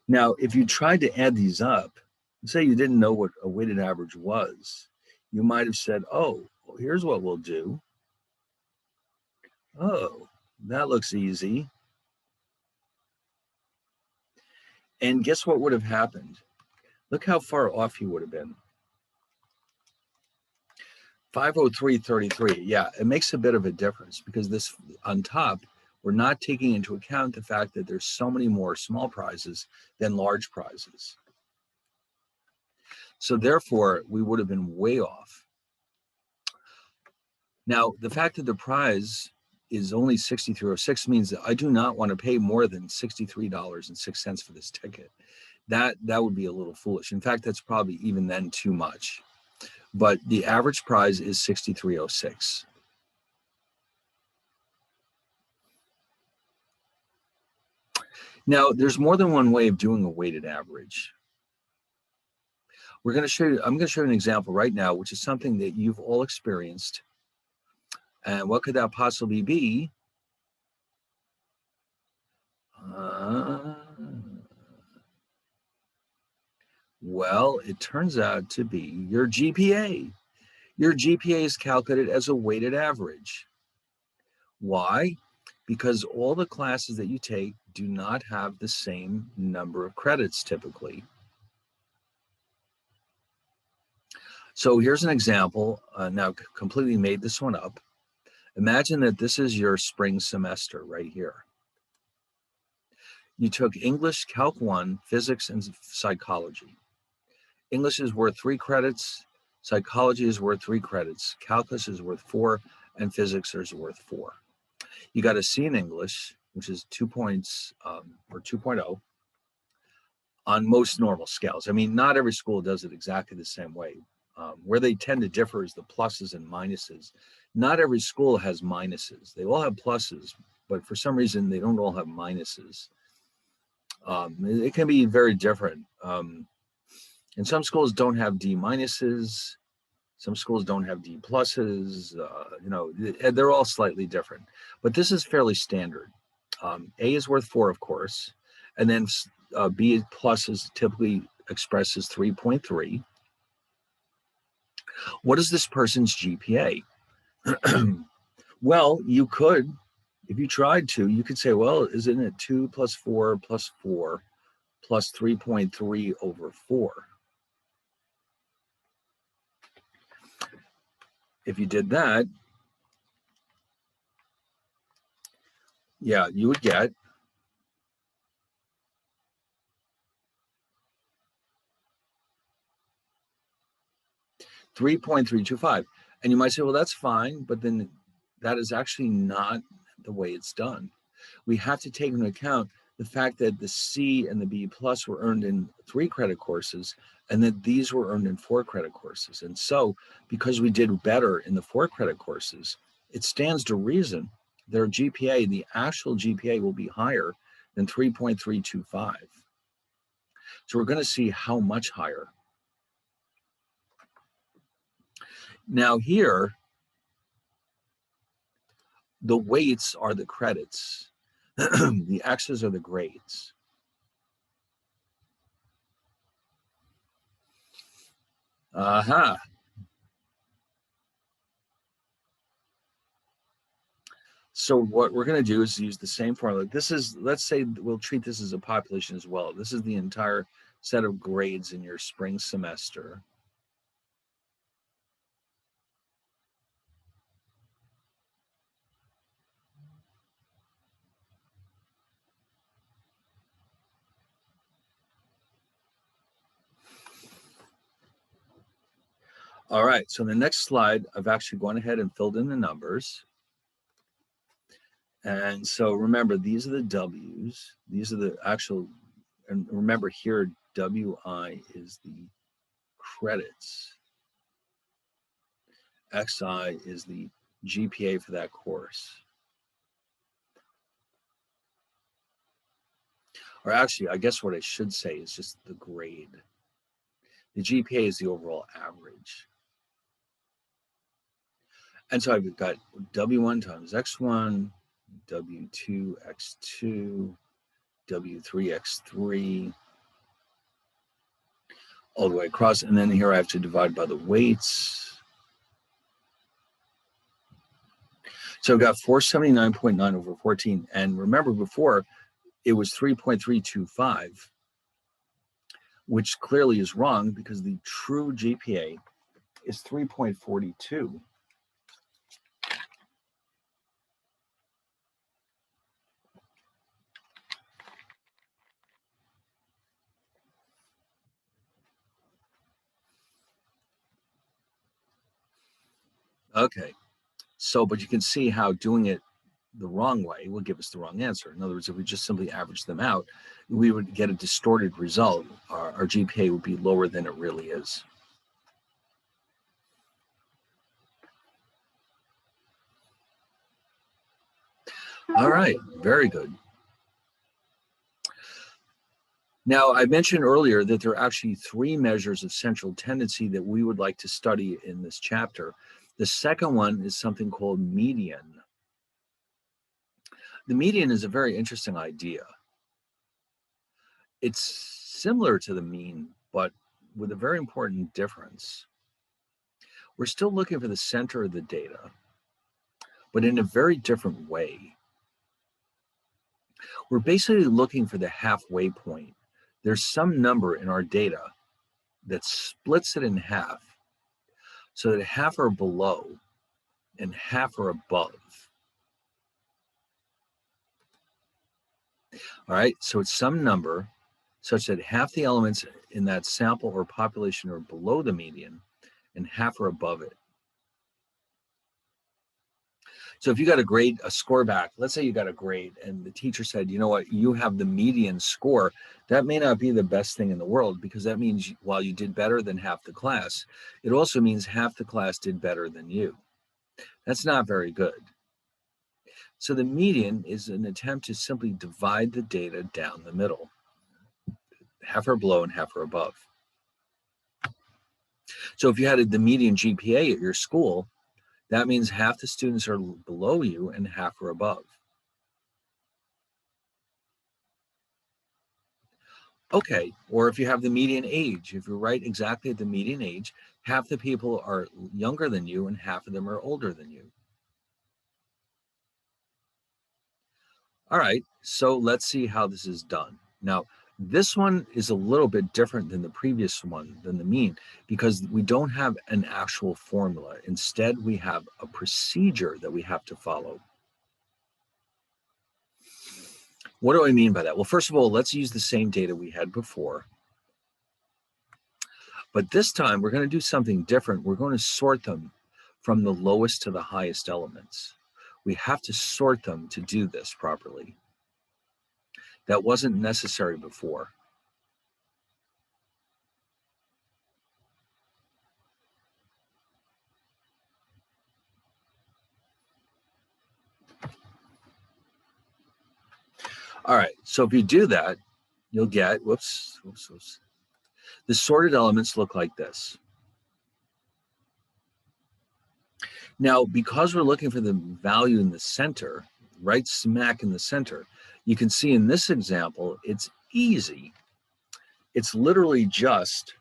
Now, if you tried to add these up, say you didn't know what a weighted average was, you might have said, oh, well, here's what we'll do. Oh, that looks easy. And guess what would have happened? Look how far off you would have been. 503.33. Yeah, it makes a bit of a difference because this on top, we're not taking into account the fact that there's so many more small prizes than large prizes. So therefore, we would have been way off. Now, the fact that the prize is only $63.06 means that I do not want to pay more than $63.06 for this ticket. That would be a little foolish. In fact, that's probably even then too much. But the average prize is $63.06. Now, there's more than one way of doing a weighted average. I'm going to show you an example right now, which is something that you've all experienced. And what could that possibly be? Well, it turns out to be your GPA. Your GPA is calculated as a weighted average. Why? Because all the classes that you take do not have the same number of credits typically. So here's an example. Now, completely made this one up. Imagine that this is your spring semester right here. You took English, Calc 1, Physics, and Psychology. English is worth 3 credits. Psychology is worth 3 credits. Calculus is worth 4, and Physics is worth 4. You got a C in English, which is 2 points or 2.0 on most normal scales. I mean, not every school does it exactly the same way. Where they tend to differ is the pluses and minuses. Not every school has minuses. They all have pluses, but for some reason, they don't all have minuses. It can be very different. And some schools don't have D minuses. Some schools don't have D pluses. They're all slightly different. But this is fairly standard. A is worth 4, of course. And then B plus is typically expressed as 3.3. What is this person's GPA? Well, you could, if you tried to, you could say, well, isn't it 2 plus 4 plus 4 plus 3.3 over 4? If you did that, yeah, you would get 3.325. And you might say, well, that's fine, but then that is actually not the way it's done. We have to take into account the fact that the C and the B plus were earned in 3 credit courses, and that these were earned in 4-credit courses. And so, because we did better in the 4-credit courses, it stands to reason that our GPA, the actual GPA, will be higher than 3.325. So we're going to see how much higher. Now here, the weights are the credits. The X's are the grades. Aha. So what we're going to do is use the same formula. This is, let's say we'll treat this as a population as well. This is the entire set of grades in your spring semester. All right, so the next slide, I've actually gone ahead and filled in the numbers. And so remember, these are the W's. These are the actual, and remember here, WI is the credits. XI is the GPA for that course. Or actually, I guess what I should say is just the grade. The GPA is the overall average. And so I've got W1 times X1, W2 X2, W3 X3, all the way across. And then here I have to divide by the weights. So I've got 479.9 over 14. And remember before, it was 3.325, which clearly is wrong because the true GPA is 3.42. Okay, so, but you can see how doing it the wrong way will give us the wrong answer. In other words, if we just simply average them out, we would get a distorted result. Our GPA would be lower than it really is. All right, very good. Now, I mentioned earlier that there are actually 3 measures of central tendency that we would like to study in this chapter. The second one is something called median. The median is a very interesting idea. It's similar to the mean, but with a very important difference. We're still looking for the center of the data, but in a very different way. We're basically looking for the halfway point. There's some number in our data that splits it in half so that half are below and half are above. All right, so it's some number such that half the elements in that sample or population are below the median and half are above it. So if you got a score back, let's say you got a grade and the teacher said, you know what, you have the median score, that may not be the best thing in the world because that means while you did better than half the class, it also means half the class did better than you. That's not very good. So the median is an attempt to simply divide the data down the middle. Half are below and half are above. So if you had the median GPA at your school, that means half the students are below you and half are above. Okay, or if you have the median age, if you're right exactly at the median age, half the people are younger than you and half of them are older than you. All right, so let's see how this is done. Now, this one is a little bit different than the previous one, than the mean, because we don't have an actual formula. Instead, we have a procedure that we have to follow. What do I mean by that? Well, first of all, let's use the same data we had before. But this time, we're going to do something different. We're going to sort them from the lowest to the highest elements. We have to sort them to do this properly. That wasn't necessary before. All right, so if you do that, you'll get, whoops. The sorted elements look like this. Now, because we're looking for the value in the center, right smack in the center, you can see in this example, it's easy. It's literally just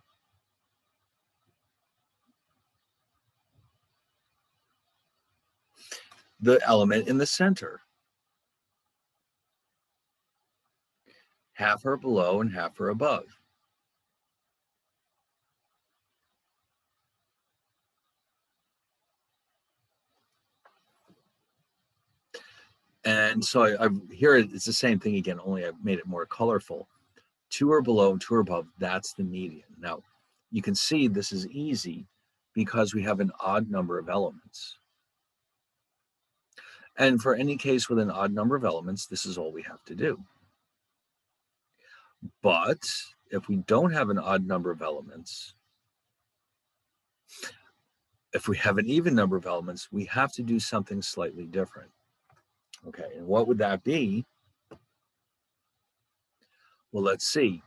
the element in the center. Half are below and half are above. And so I here it's the same thing again, only I've made it more colorful. 2 are below and 2 are above, that's the median. Now, you can see this is easy because we have an odd number of elements. And for any case with an odd number of elements, this is all we have to do. But if we don't have an odd number of elements, if we have an even number of elements, we have to do something slightly different. Okay, and what would that be? Well, let's see.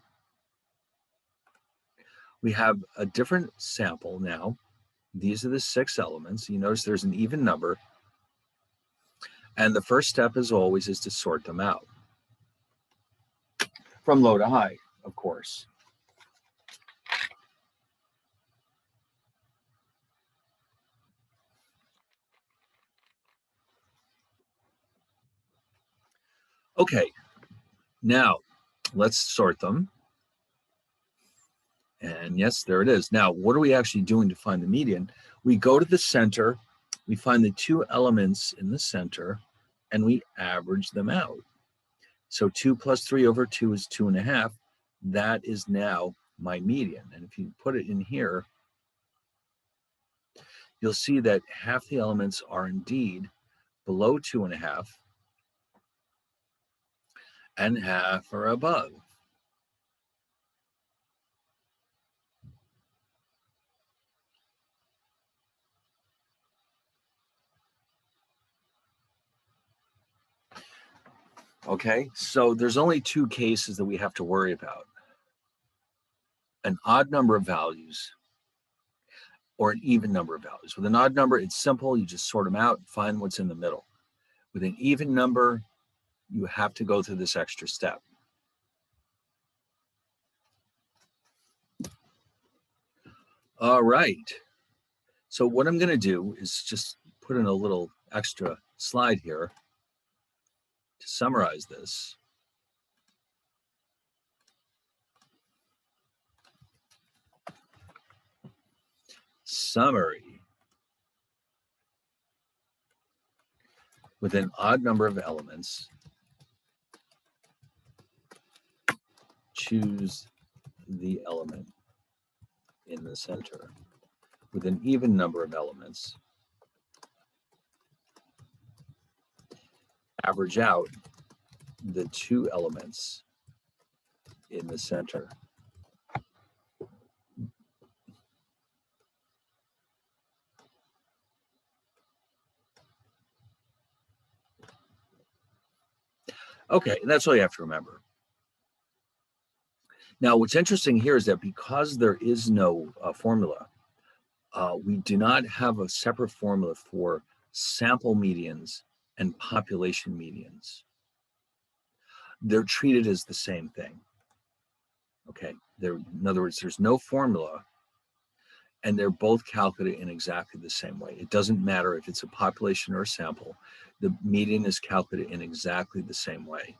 We have a different sample now. These are the 6 elements. You notice there's an even number. And the first step, as always, is to sort them out. From low to high, of course. Okay, now let's sort them. And yes, there it is. Now, what are we actually doing to find the median? We go to the center, we find the 2 elements in the center, and we average them out. So 2 plus 3 over 2 is 2.5. That is now my median. And if you put it in here, you'll see that half the elements are indeed below 2.5 and half are above. Okay, so there's only 2 cases that we have to worry about. An odd number of values or an even number of values. With an odd number, it's simple. You just sort them out and find what's in the middle. With an even number, you have to go through this extra step. All right. So what I'm going to do is just put in a little extra slide here to summarize this. Summary. With an odd number of elements, choose the element in the center. With an even number of elements, average out the 2 elements in the center. Okay, and that's all you have to remember. Now, what's interesting here is that because there is no formula, we do not have a separate formula for sample medians and population medians. They're treated as the same thing. Okay, in other words, there's no formula, and they're both calculated in exactly the same way. It doesn't matter if it's a population or a sample, the median is calculated in exactly the same way.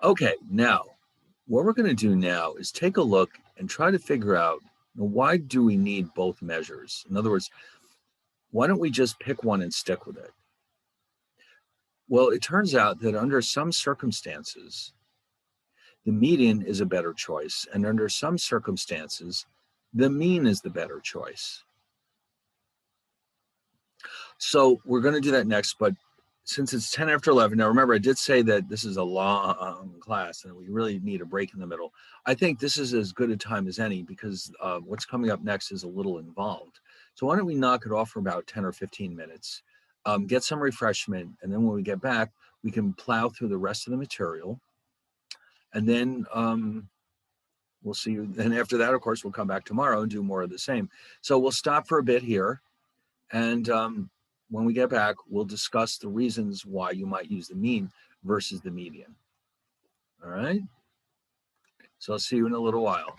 Okay, now, what we're going to do now is take a look and try to figure out, why do we need both measures? In other words, why don't we just pick one and stick with it? Well, it turns out that under some circumstances, the median is a better choice, and under some circumstances, the mean is the better choice. So we're going to do that next, but since it's 10 after 11, now remember I did say that this is a long class and we really need a break in the middle. I think this is as good a time as any because what's coming up next is a little involved. So why don't we knock it off for about 10 or 15 minutes, get some refreshment, and then when we get back, we can plow through the rest of the material, and then we'll see you. And after that, of course, we'll come back tomorrow and do more of the same. So we'll stop for a bit here, and when we get back, we'll discuss the reasons why you might use the mean versus the median. All right? So I'll see you in a little while.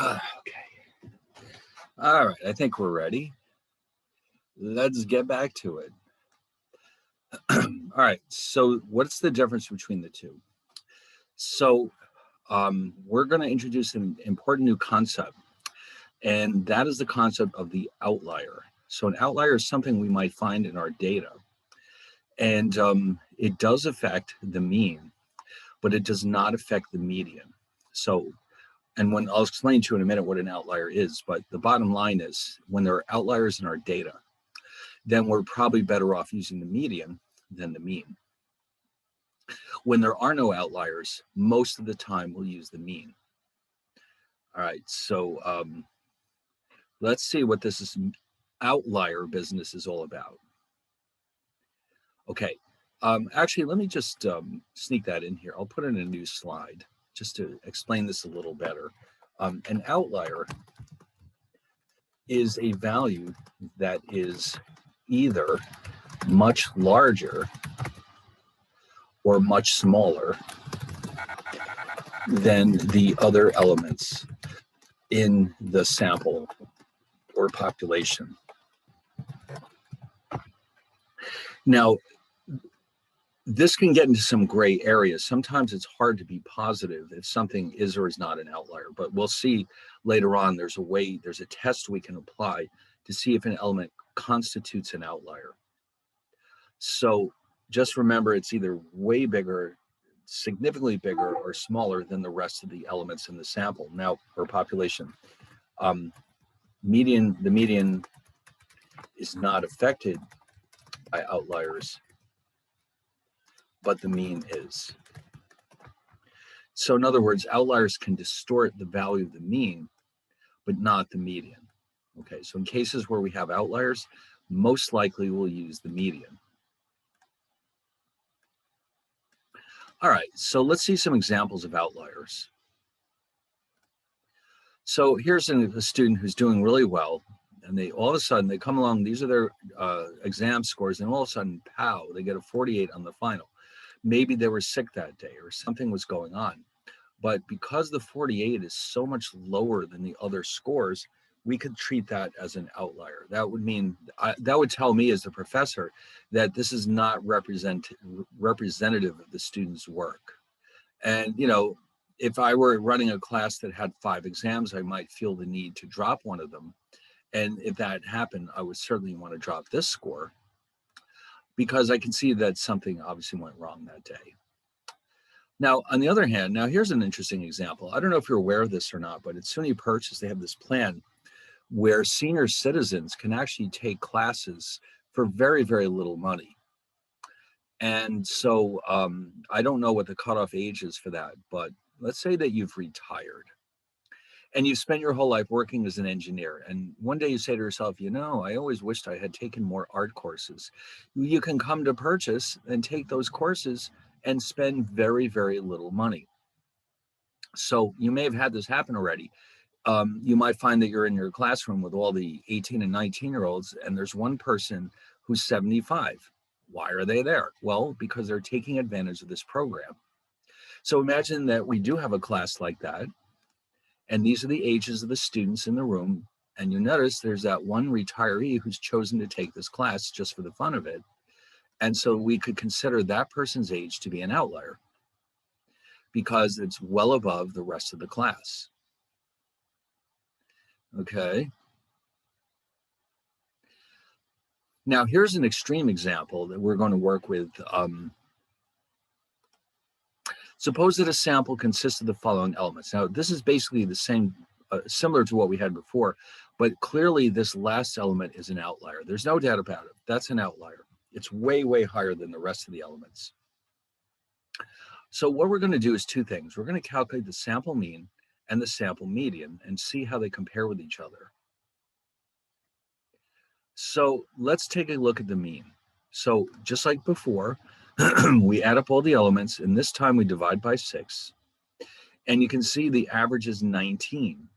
Okay. All right. I think we're ready. Let's get back to it. All right. So, what's the difference between the two? So, we're going to introduce an important new concept, and that is the concept of the outlier. So, an outlier is something we might find in our data, and it does affect the mean, but it does not affect the median. So, and when I'll explain to you in a minute what an outlier is, but the bottom line is when there are outliers in our data, then we're probably better off using the median than the mean. When there are no outliers, most of the time we'll use the mean. All right, so let's see what this outlier business is all about. Okay, actually, let me just sneak that in here. I'll put in a new slide just to explain this a little better. An outlier is a value that is either much larger or much smaller than the other elements in the sample or population. Now, this can get into some gray areas. Sometimes it's hard to be positive if something is or is not an outlier, but we'll see later on there's a test we can apply to see if an element constitutes an outlier. So just remember it's either way bigger, significantly bigger, or smaller than the rest of the elements in the sample now or population. The median is not affected by outliers, but the mean is. So in other words, outliers can distort the value of the mean, but not the median. Okay, so in cases where we have outliers, most likely we'll use the median. All right, so let's see some examples of outliers. So here's a student who's doing really well, and they all of a sudden they come along, these are their exam scores, and all of a sudden, pow, they get a 48 on the final. Maybe they were sick that day or something was going on. But because the 48 is so much lower than the other scores, we could treat that as an outlier. That would mean, that would tell me as the professor that this is not representative of the student's work. And, you know, if I were running a class that had 5 exams, I might feel the need to drop one of them. And if that happened, I would certainly want to drop this score because I can see that something obviously went wrong that day. Now, on the other hand, now here's an interesting example. I don't know if you're aware of this or not, but at SUNY Purchase, they have this plan where senior citizens can actually take classes for very, very little money. And so I don't know what the cutoff age is for that, but let's say that you've retired and you've spent your whole life working as an engineer. And one day you say to yourself, you know, I always wished I had taken more art courses. You can come to Purchase and take those courses and spend very, very little money. So you may have had this happen already. You might find that you're in your classroom with all the 18 and 19-year-olds, and there's one person who's 75. Why are they there? Well, because they're taking advantage of this program. So imagine that we do have a class like that, and these are the ages of the students in the room, and you notice there's that one retiree who's chosen to take this class just for the fun of it. And so we could consider that person's age to be an outlier because it's well above the rest of the class. Okay. Now here's an extreme example that we're going to work with. Suppose that a sample consists of the following elements. Now this is basically the same, similar to what we had before, but clearly this last element is an outlier. There's no doubt about it. That's an outlier. It's way, way higher than the rest of the elements. So what we're going to do is 2 things. We're going to calculate the sample mean and the sample median and see how they compare with each other. So let's take a look at the mean. So just like before, we add up all the elements, and this time we divide by 6. And you can see the average is 19.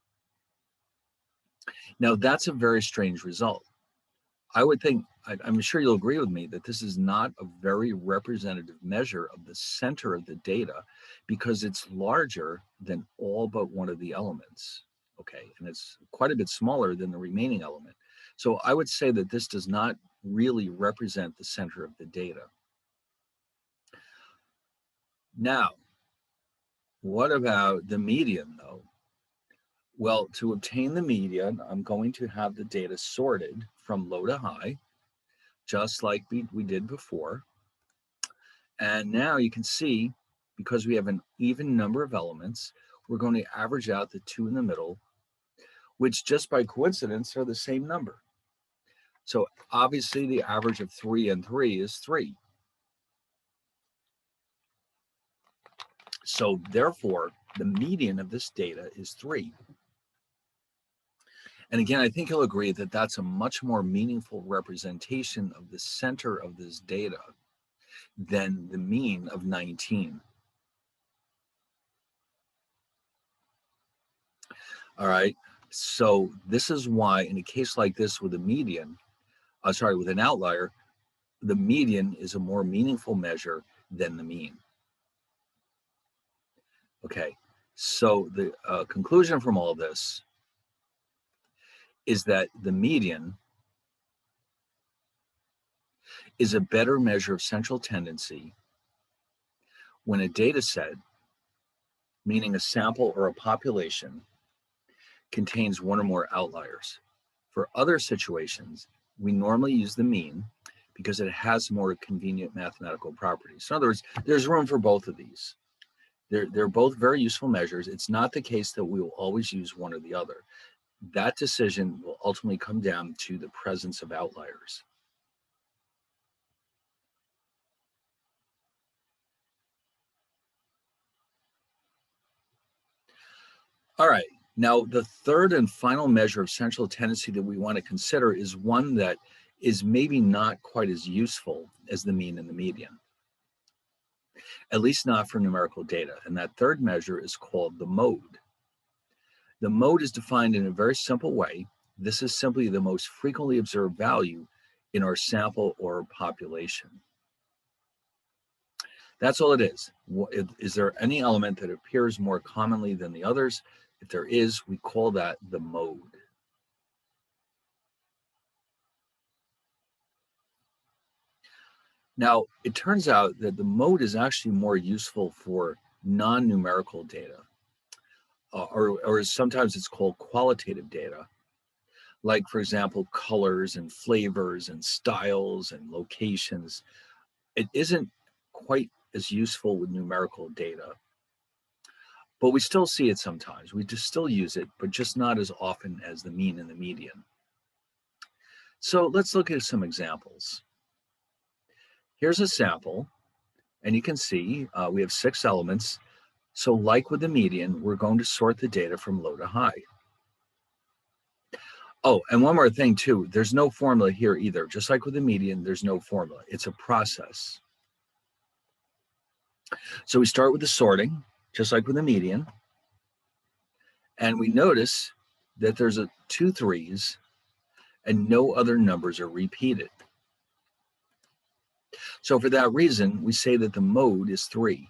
Now that's a very strange result. I would think, I'm sure you'll agree with me that this is not a very representative measure of the center of the data because it's larger than all but one of the elements. okay? And it's quite a bit smaller than the remaining element. So I would say that this does not really represent the center of the data. Now, what about the median though? Well, to obtain the median, I'm going to have the data sorted from low to high, just like we did before. And now you can see, because we have an even number of elements, we're going to average out the 2 in the middle, which just by coincidence are the same number. So obviously the average of 3 and 3 is 3. So therefore, the median of this data is 3. And again, I think you'll agree that that's a much more meaningful representation of the center of this data than the mean of 19. All right, so this is why in a case like this with a median, with an outlier, the median is a more meaningful measure than the mean. Okay, so the conclusion from all of this is that the median is a better measure of central tendency when a data set, meaning a sample or a population, contains one or more outliers. For other situations, we normally use the mean because it has more convenient mathematical properties. So in other words, there's room for both of these. They're both very useful measures. It's not the case that we will always use one or the other. That decision will ultimately come down to the presence of outliers. All right, now the third and final measure of central tendency that we want to consider is one that is maybe not quite as useful as the mean and the median, at least not for numerical data. And that third measure is called the mode. The mode is defined in a very simple way. This is simply the most frequently observed value in our sample or population. That's all it is. Is there any element that appears more commonly than the others? If there is, we call that the mode. Now, it turns out that the mode is actually more useful for non-numerical data, or sometimes it's called qualitative data, like, for example, colors and flavors and styles and locations. It isn't quite as useful with numerical data, but we still see it sometimes. We just still use it, but just not as often as the mean and the median. So let's look at some examples. Here's a sample, and you can see we have 6 elements. So like with the median, we're going to sort the data from low to high. Oh, and one more thing too, there's no formula here either. Just like with the median, there's no formula. It's a process. So we start with the sorting, just like with the median. And we notice that there's 2 3s and no other numbers are repeated. So for that reason, we say that the mode is 3,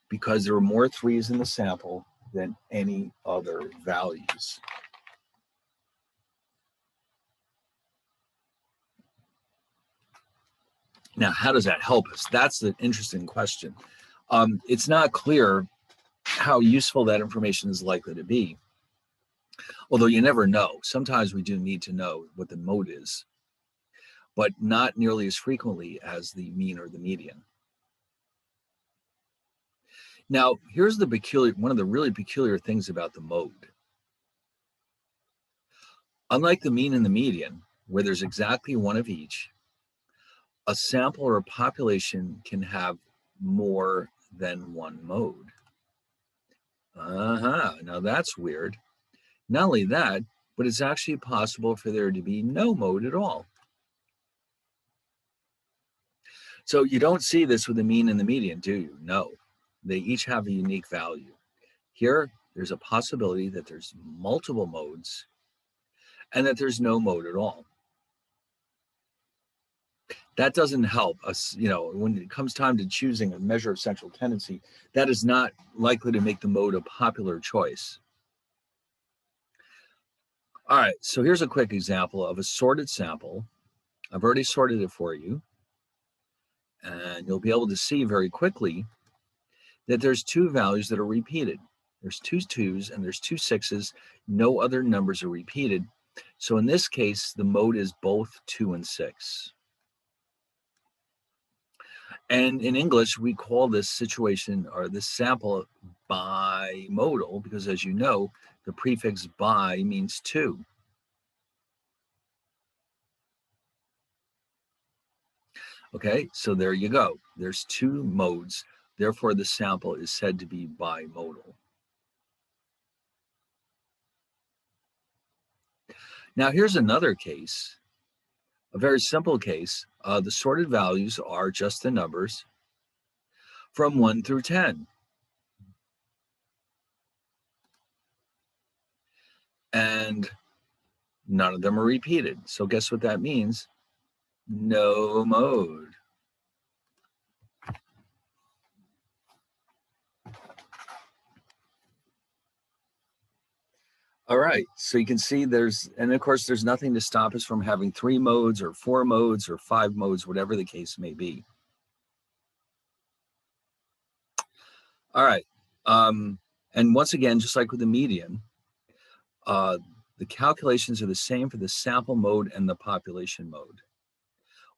because there are more 3s in the sample than any other values. Now, how does that help us? That's the interesting question. It's not clear how useful that information is likely to be, although you never know. Sometimes we do need to know what the mode is, but not nearly as frequently as the mean or the median. Now, here's one of the really peculiar things about the mode. Unlike the mean and the median, where there's exactly one of each, a sample or a population can have more than one mode. Now that's weird. Not only that, but it's actually possible for there to be no mode at all. So you don't see this with the mean and the median, do you? No, they each have a unique value. Here, there's a possibility that there's multiple modes and that there's no mode at all. That doesn't help us, when it comes time to choosing a measure of central tendency, that is not likely to make the mode a popular choice. All right, so here's a quick example of a sorted sample. I've already sorted it for you, and you'll be able to see very quickly that there's two values that are repeated. There's two twos and there's two sixes. No other numbers are repeated. So in this case, the mode is both 2 and 6. And in English, we call this situation or this sample bimodal because, as you know, the prefix bi means 2. Okay, so there you go. There's two modes. Therefore, the sample is said to be bimodal. Now, here's another case, a very simple case. The sorted values are just the numbers from 1 through 10. And none of them are repeated. So guess what that means? No mode. All right, so you can see and of course there's nothing to stop us from having 3 modes or 4 modes or 5 modes, whatever the case may be. All right, and once again, just like with the median, the calculations are the same for the sample mode and the population mode.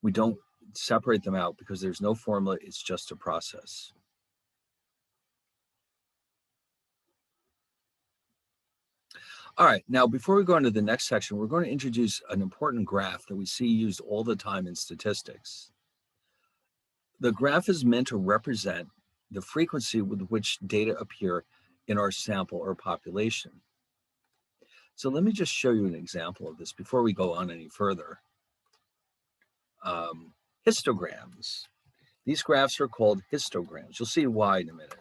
We don't separate them out because there's no formula, it's just a process. All right, now before we go into the next section, we're going to introduce an important graph that we see used all the time in statistics. The graph is meant to represent the frequency with which data appear in our sample or population. So let me just show you an example of this before we go on any further. Histograms. These graphs are called histograms. You'll see why in a minute.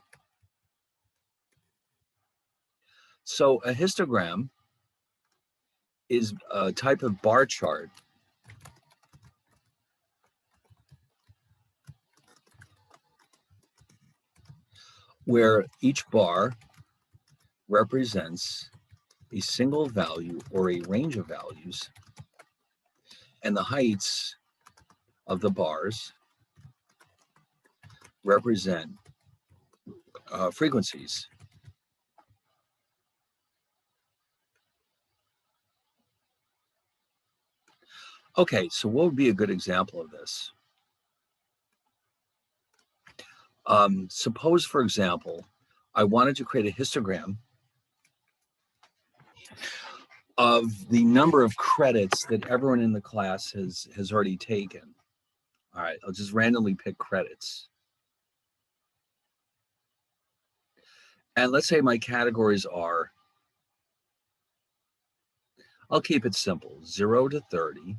So a histogram is a type of bar chart where each bar represents a single value or a range of values, and the heights of the bars represent frequencies. Okay, so what would be a good example of this? Suppose, for example, I wanted to create a histogram of the number of credits that everyone in the class has already taken. All right, I'll just randomly pick credits. And let's say my categories are, I'll keep it simple, 0 to 30,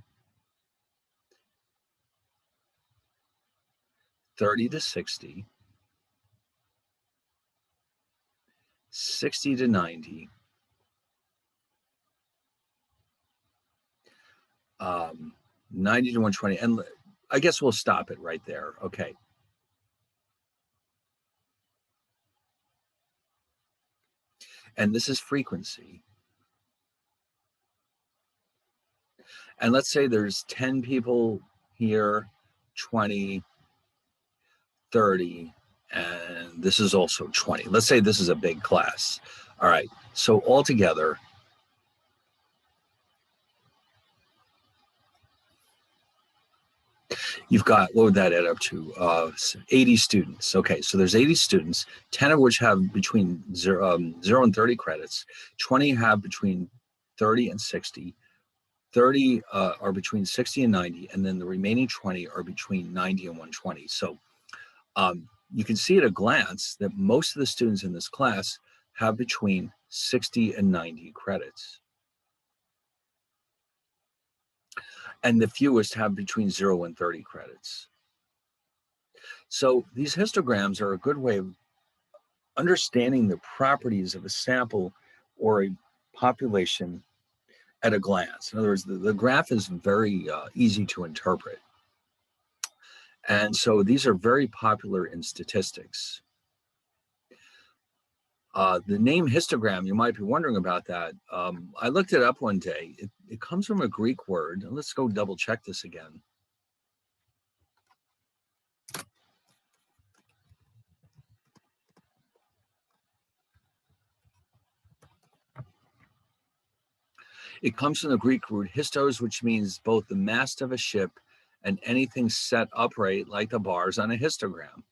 30 to 60, 60 to 90, 90 to 120. And I guess we'll stop it right there. Okay. And this is frequency. And let's say there's 10 people here, 20, 30, and this is also 20. Let's say this is a big class. All right, so altogether, you've got, what would that add up to? 80 students. Okay, so there's 80 students, 10 of which have between 0 and 30 credits, 20 have between 30 and 60, 30 are between 60 and 90, and then the remaining 20 are between 90 and 120. So you can see at a glance that most of the students in this class have between 60 and 90 credits. And the fewest have between 0 and 30 credits. So these histograms are a good way of understanding the properties of a sample or a population at a glance. In other words, the graph is very easy to interpret. And so these are very popular in statistics. The name histogram, you might be wondering about that. I looked it up one day. It comes from a Greek word. Let's go double check this again. It comes from the Greek root histos, which means both the mast of a ship and anything set upright like the bars on a histogram.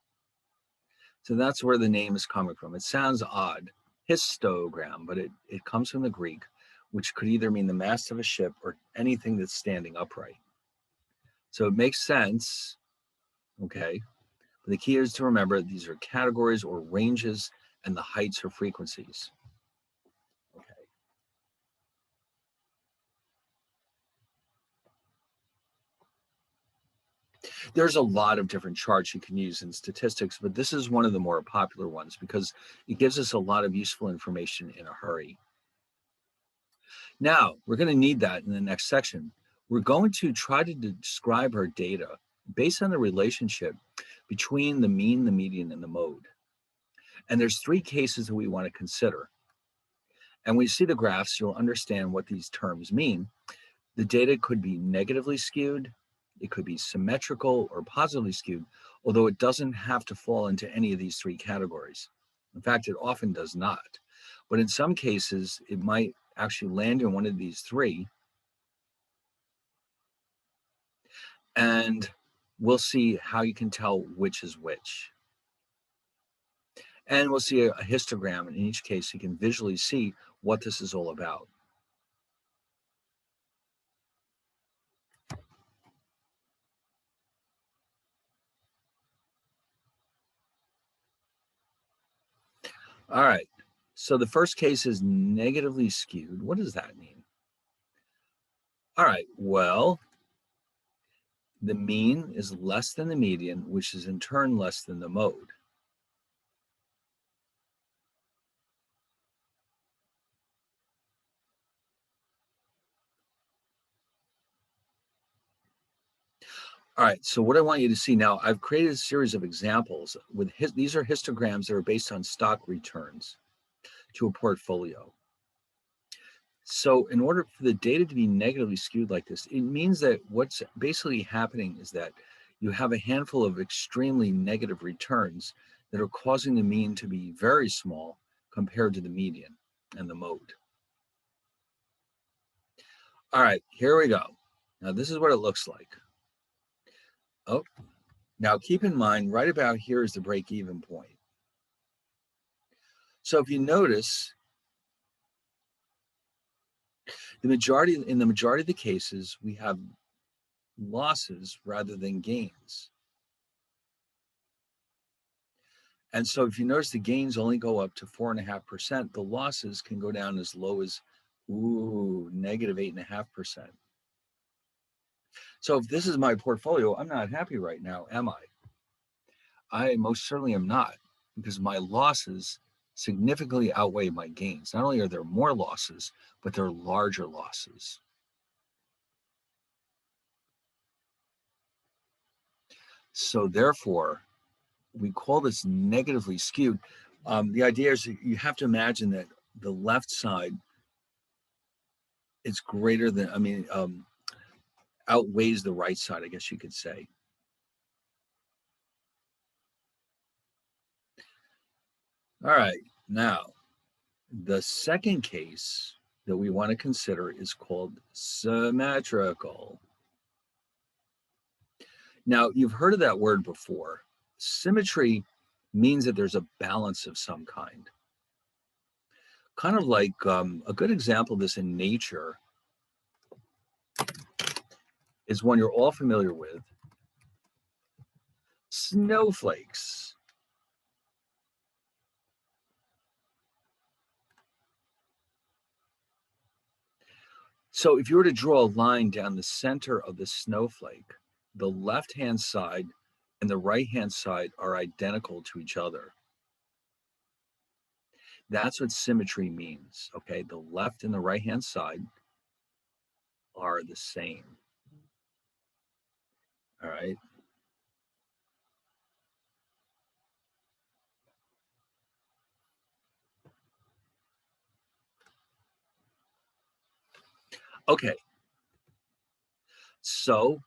So that's where the name is coming from. It sounds odd, histogram, but it comes from the Greek, which could either mean the mast of a ship or anything that's standing upright. So it makes sense, okay? But the key is to remember these are categories or ranges and the heights or frequencies. Okay. There's a lot of different charts you can use in statistics, but this is one of the more popular ones because it gives us a lot of useful information in a hurry. Now, we're going to need that in the next section. We're going to try to describe our data based on the relationship between the mean, the median, and the mode. And there's 3 cases that we want to consider. And when you see the graphs, you'll understand what these terms mean. The data could be negatively skewed, it could be symmetrical or positively skewed, although it doesn't have to fall into any of these 3 categories. In fact, it often does not. But in some cases, it might actually land in one of these 3. And we'll see how you can tell which is which. And we'll see a histogram. In each case, you can visually see what this is all about. All right. So the first case is negatively skewed. What does that mean? All right. Well, the mean is less than the median, which is in turn less than the mode. All right, so what I want you to see now, I've created a series of examples with these are histograms that are based on stock returns to a portfolio. So in order for the data to be negatively skewed like this, it means that what's basically happening is that you have a handful of extremely negative returns that are causing the mean to be very small compared to the median and the mode. All right, here we go. Now this is what it looks like. Oh, now keep in mind, right about here is the break-even point. So if you notice, in the majority of the cases, we have losses rather than gains. And so if you notice the gains only go up to 4.5%, the losses can go down as low as, negative 8.5%. So if this is my portfolio, I'm not happy right now, am I? I most certainly am not, because my losses significantly outweigh my gains. Not only are there more losses, but they're larger losses. So therefore, we call this negatively skewed. The idea is you have to imagine that the left side is greater than, outweighs the right side, I guess you could say. All right, now the second case that we want to consider is called symmetrical. Now, you've heard of that word before. Symmetry means that there's a balance of some kind. Kind of like a good example of this in nature is one you're all familiar with, snowflakes. So if you were to draw a line down the center of the snowflake, the left-hand side and the right-hand side are identical to each other. That's what symmetry means, okay? The left and the right-hand side are the same. All right. Okay, so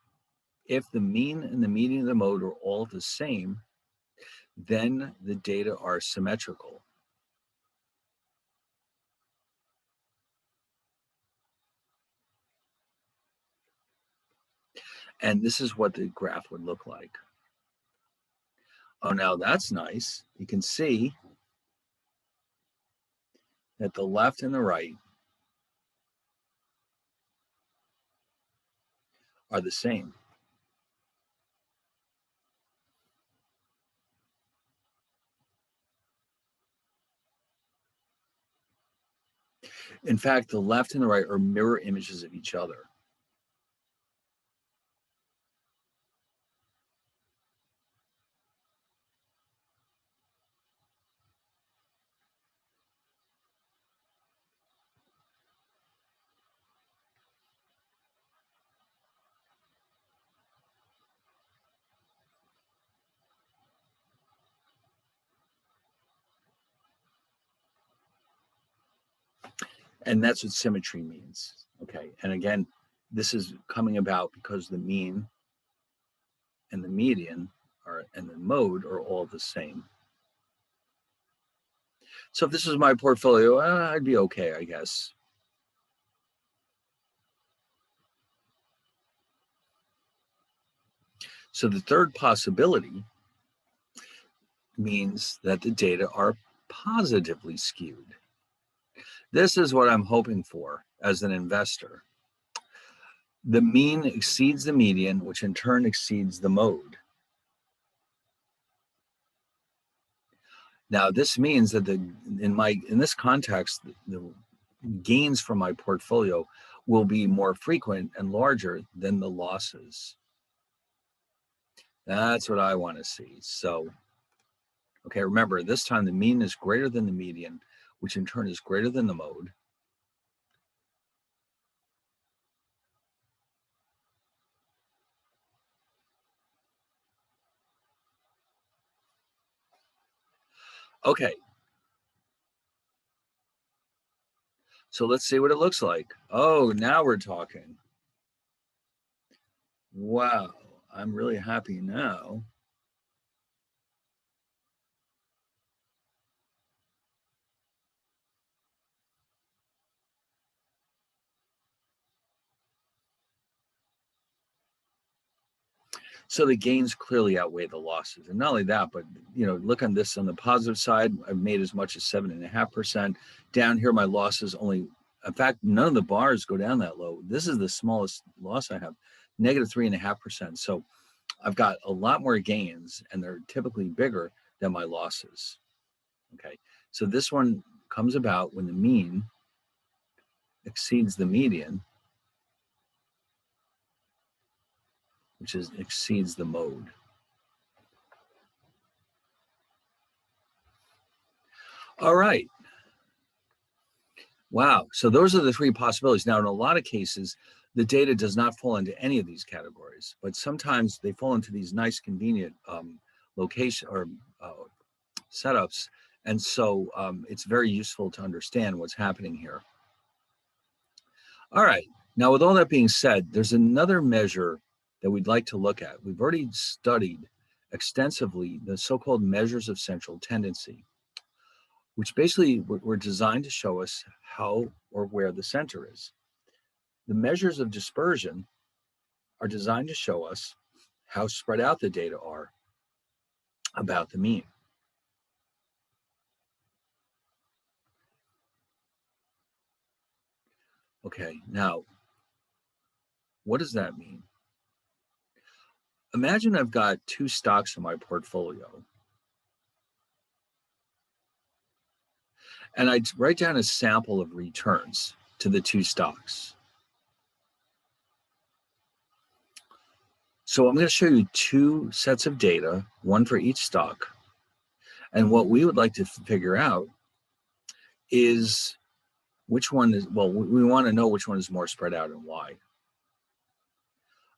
if the mean and the median of the mode are all the same, then the data are symmetrical. And this is what the graph would look like. Oh, now that's nice. You can see that the left and the right are the same. In fact, the left and the right are mirror images of each other. And that's what symmetry means. Okay. And again, this is coming about because the mean and the median and the mode are all the same. So if this was my portfolio, I'd be okay, I guess. So the third possibility means that the data are positively skewed. This is what I'm hoping for as an investor. The mean exceeds the median, which in turn exceeds the mode. Now, this means that in this context, the gains from my portfolio will be more frequent and larger than the losses. That's what I want to see. So, okay, remember, this time the mean is greater than the median, which in turn is greater than the mode. Okay, so let's see what it looks like. Oh, now we're talking. Wow, I'm really happy now. So the gains clearly outweigh the losses. And not only that, but look on this on the positive side, I've made as much as 7.5%. Down here, my losses only, in fact, none of the bars go down that low. This is the smallest loss I have, negative 3.5%. So I've got a lot more gains, and they're typically bigger than my losses. Okay. So this one comes about when the mean exceeds the median, which exceeds the mode. All right. Wow. So those are the three possibilities. Now, in a lot of cases, the data does not fall into any of these categories, but sometimes they fall into these nice, convenient location or setups. And so it's very useful to understand what's happening here. All right. Now, with all that being said, there's another measure that we'd like to look at. We've already studied extensively the so-called measures of central tendency, which basically were designed to show us how or where the center is. The measures of dispersion are designed to show us how spread out the data are about the mean. Okay, now, what does that mean? Imagine I've got two stocks in my portfolio, and I write down a sample of returns to the two stocks. So I'm going to show you two sets of data, one for each stock. And what we would like to figure out is which one is, well, we want to know which one is more spread out and why.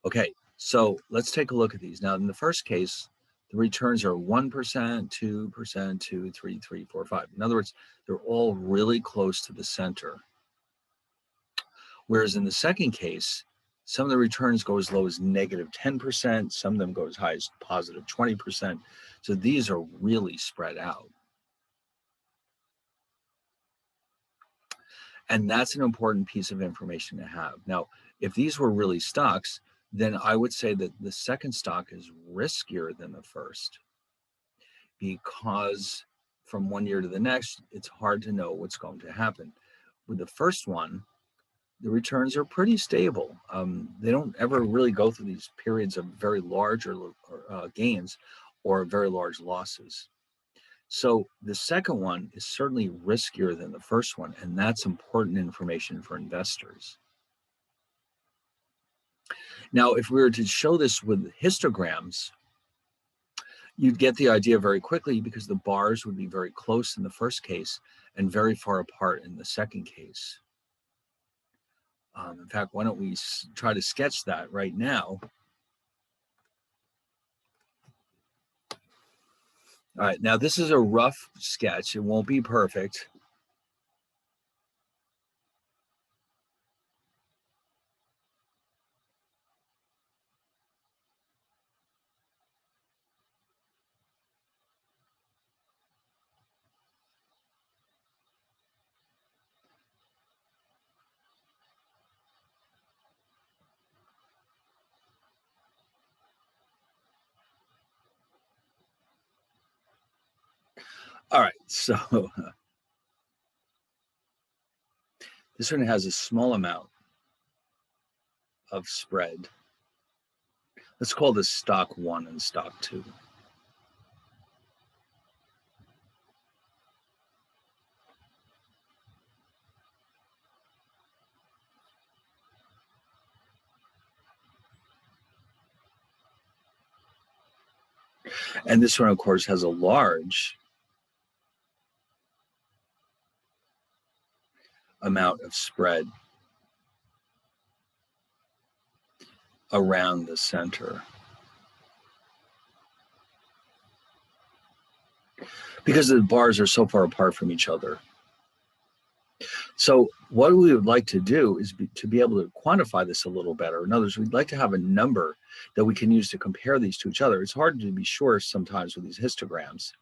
Okay, so let's take a look at these. Now, in the first case, the returns are 1%, 2%, 2, 3, 3, 4, 5. In other words, they're all really close to the center. Whereas in the second case, some of the returns go as low as -10%, some of them go as high as +20%. So these are really spread out. And that's an important piece of information to have. Now, if these were really stocks, then I would say that the second stock is riskier than the first, because from one year to the next, it's hard to know what's going to happen. With the first one, the returns are pretty stable. They don't ever really go through these periods of very large gains or very large losses. So the second one is certainly riskier than the first one, and that's important information for investors. Now, if we were to show this with histograms, you'd get the idea very quickly, because the bars would be very close in the first case and very far apart in the second case. In fact, why don't we try to sketch that right now? All right, now this is a rough sketch. It won't be perfect. All right, so this one has a small amount of spread. Let's call this stock 1 and stock 2. And this one, of course, has a large amount of spread around the center, because the bars are so far apart from each other. So what we would like to do is to be able to quantify this a little better. In other words, we'd like to have a number that we can use to compare these to each other. It's hard to be sure sometimes with these histograms.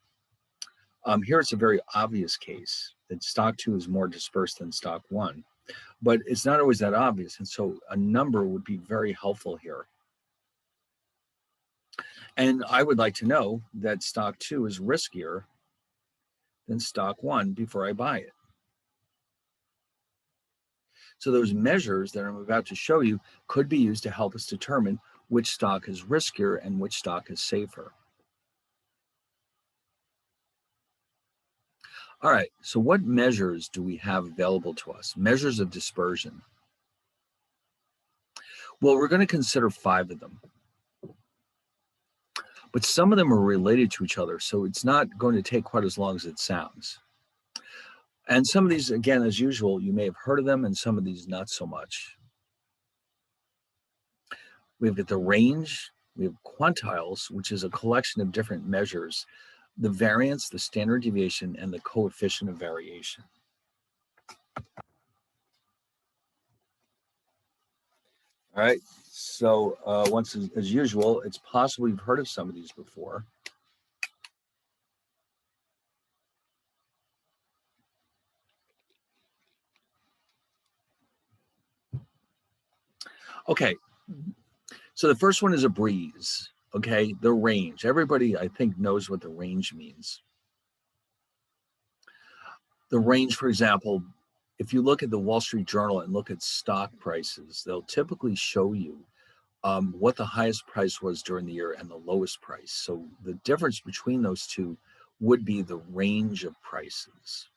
Here it's a very obvious case that stock 2 is more dispersed than stock 1, but it's not always that obvious. And so a number would be very helpful here. And I would like to know that stock 2 is riskier than stock 1 before I buy it. So those measures that I'm about to show you could be used to help us determine which stock is riskier and which stock is safer. All right, so what measures do we have available to us? Measures of dispersion. Well, we're going to consider 5 of them, but some of them are related to each other, so it's not going to take quite as long as it sounds. And some of these, again, as usual, you may have heard of them, and some of these not so much. We've got the range, we have quantiles, which is a collection of different measures, the variance, the standard deviation, and the coefficient of variation. All right, so once as usual, it's possible you've heard of some of these before. Okay, so the first one is a breeze, okay? The range. Everybody, I think, knows what the range means. The range, for example, if you look at the Wall Street Journal and look at stock prices, they'll typically show you what the highest price was during the year and the lowest price. So the difference between those two would be the range of prices.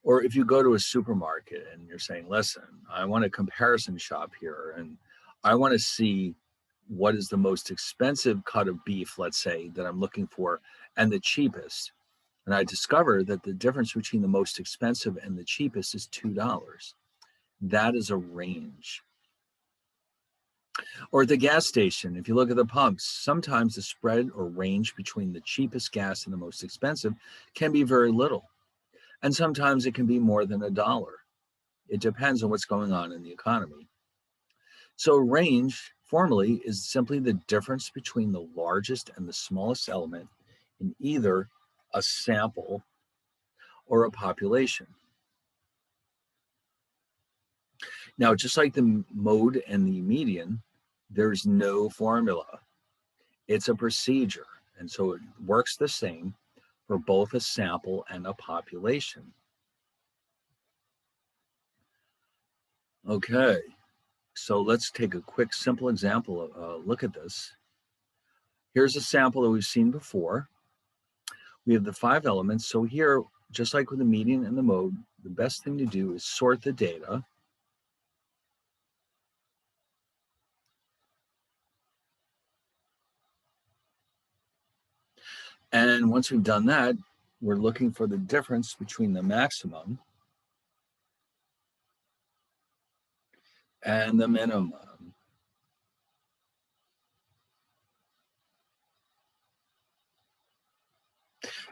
Or if you go to a supermarket and you're saying, listen, I want a comparison shop here, and I want to see what is the most expensive cut of beef, let's say, that I'm looking for, and the cheapest. And I discover that the difference between the most expensive and the cheapest is $2. That is a range. Or at the gas station, if you look at the pumps, sometimes the spread or range between the cheapest gas and the most expensive can be very little. And sometimes it can be more than $1. It depends on what's going on in the economy. So range formally is simply the difference between the largest and the smallest element in either a sample or a population. Now, just like the mode and the median, there's no formula. It's a procedure. And so it works the same for both a sample and a population. Okay, so let's take a quick, simple example. Look at this. Here's a sample that we've seen before. We have the 5 elements. So here, just like with the median and the mode, the best thing to do is sort the data. And once we've done that, we're looking for the difference between the maximum and the minimum.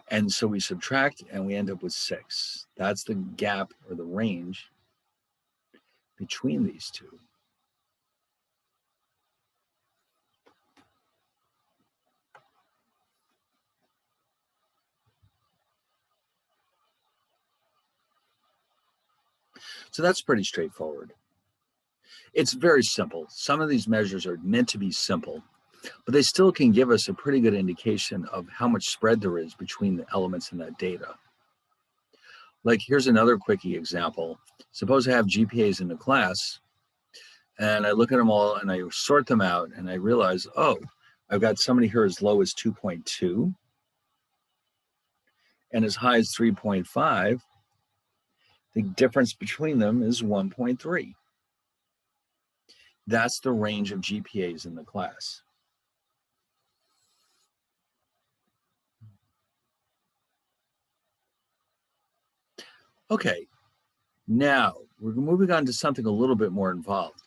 And so we subtract and we end up with 6. That's the gap or the range between these two. So that's pretty straightforward. It's very simple. Some of these measures are meant to be simple, but they still can give us a pretty good indication of how much spread there is between the elements in that data. Like here's another quickie example. Suppose I have GPAs in the class and I look at them all and I sort them out and I realize, oh, I've got somebody here as low as 2.2 and as high as 3.5. The difference between them is 1.3. That's the range of GPAs in the class. Okay, now we're moving on to something a little bit more involved.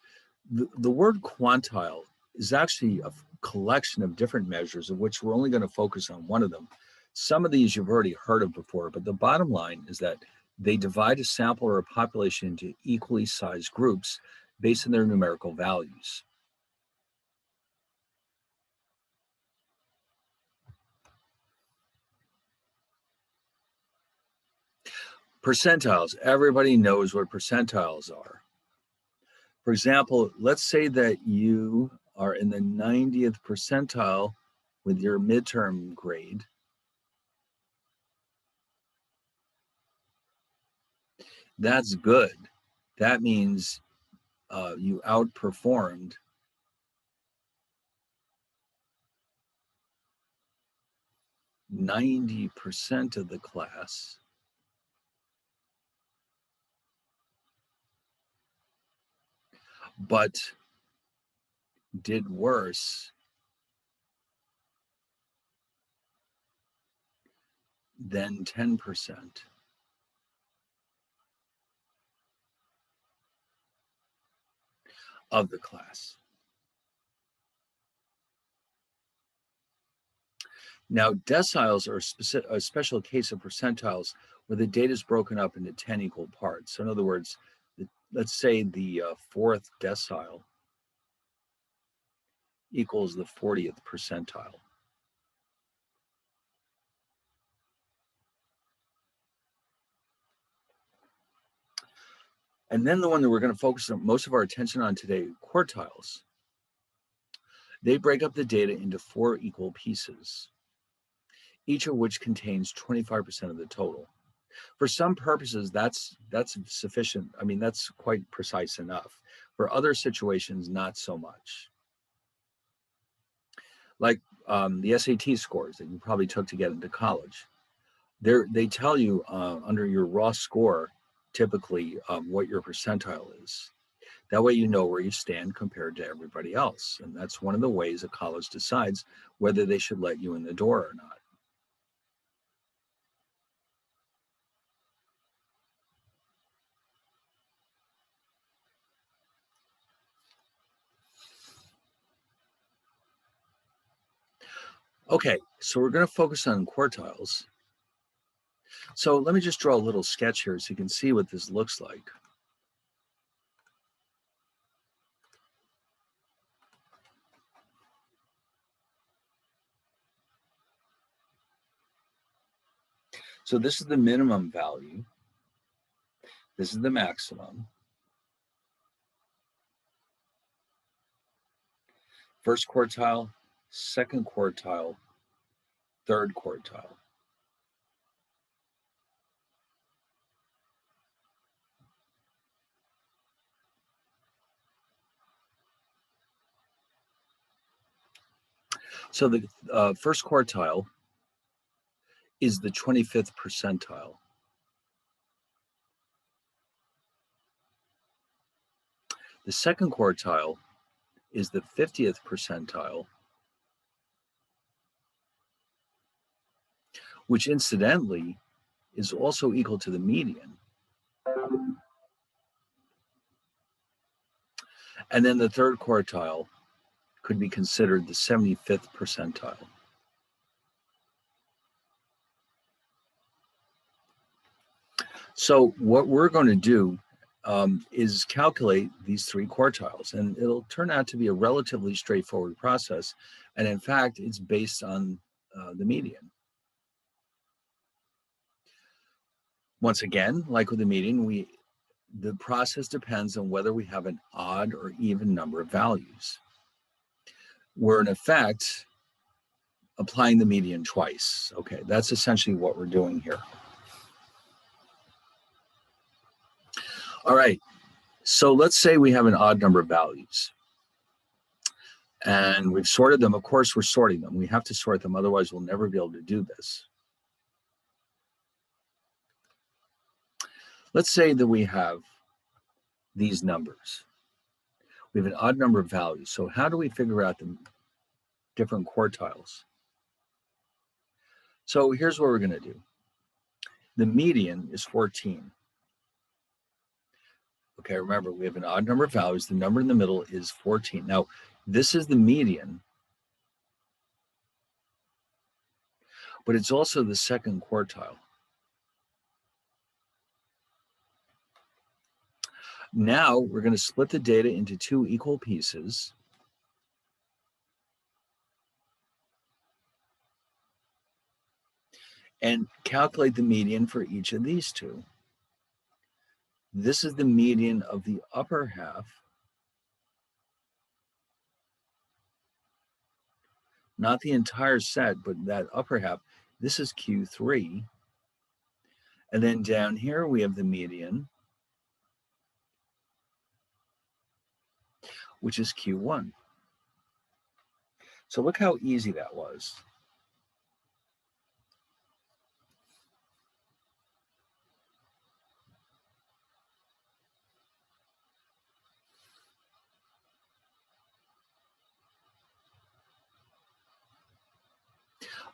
The word quantile is actually a collection of different measures of which we're only going to focus on one of them. Some of these you've already heard of before, but the bottom line is that they divide a sample or a population into equally sized groups based on their numerical values. Percentiles, everybody knows what percentiles are. For example, let's say that you are in the 90th percentile with your midterm grade. That's good. That means you outperformed 90% of the class. But did worse than 10% of the class. Now, deciles are a special case of percentiles where the data is broken up into 10 equal parts. So in other words, let's say the 4th decile equals the 40th percentile. And then the one that we're going to focus on most of our attention on today, quartiles. They break up the data into 4 equal pieces, each of which contains 25% of the total. For some purposes, that's sufficient. I mean, that's quite precise enough. For other situations, not so much. Like the SAT scores that you probably took to get into college. They tell you under your raw score, typically what your percentile is. That way you know where you stand compared to everybody else. And that's one of the ways a college decides whether they should let you in the door or not. Okay, so we're going to focus on quartiles. So let me just draw a little sketch here so you can see what this looks like. So this is the minimum value. This is the maximum. First quartile, second quartile, third quartile. So the first quartile is the 25th percentile. The second quartile is the 50th percentile, which incidentally is also equal to the median. And then the third quartile could be considered the 75th percentile. So what we're going to do is calculate these three quartiles, and it'll turn out to be a relatively straightforward process. And in fact, it's based on the median. Once again, like with the median, the process depends on whether we have an odd or even number of values. We're in effect applying the median twice. Okay, that's essentially what we're doing here. All right, so let's say we have an odd number of values and we've sorted them. Of course, we're sorting them. We have to sort them, otherwise we'll never be able to do this. Let's say that we have these numbers. We have an odd number of values. So how do we figure out the different quartiles? So here's what we're going to do. The median is 14. Okay, remember, we have an odd number of values. The number in the middle is 14. Now, this is the median, but it's also the second quartile. Now, we're going to split the data into two equal pieces. And calculate the median for each of these two. This is the median of the upper half, not the entire set, but that upper half. This is Q3. And then down here, we have the median, which is Q1. So look how easy that was.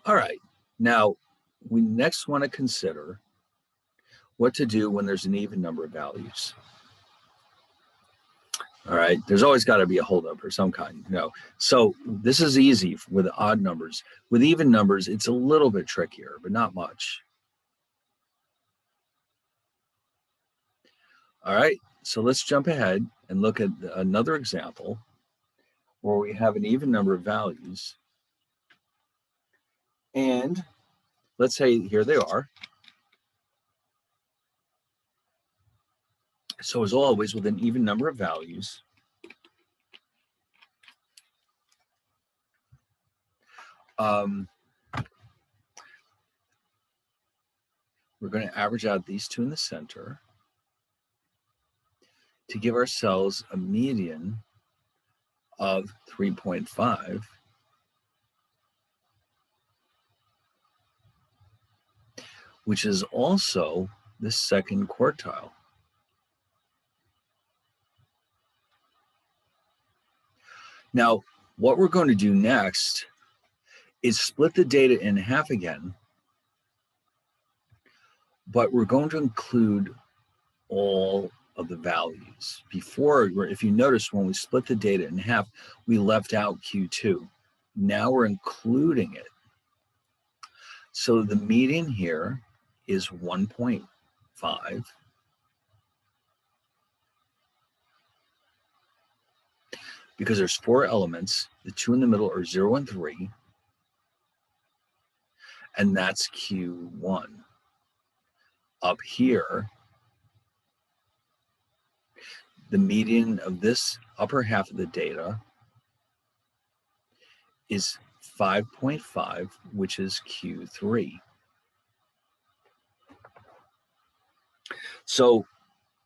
All right, now we next want to consider what to do when there's an even number of values. All right, there's always got to be a holdup or some kind, you know. So this is easy with odd numbers. With even numbers, it's a little bit trickier, but not much. All right, so let's jump ahead and look at another example where we have an even number of values. And let's say here they are. So as always, with an even number of values, we're going to average out these two in the center to give ourselves a median of 3.5. Which is also the second quartile. Now, what we're going to do next is split the data in half again, but we're going to include all of the values. Before, if you notice, when we split the data in half, we left out Q2. Now we're including it. So the median here is 1.5. Because there's 4 elements, the 2 in the middle are 0 and 3, and that's Q1. Up here, the median of this upper half of the data is 5.5, which is Q3. So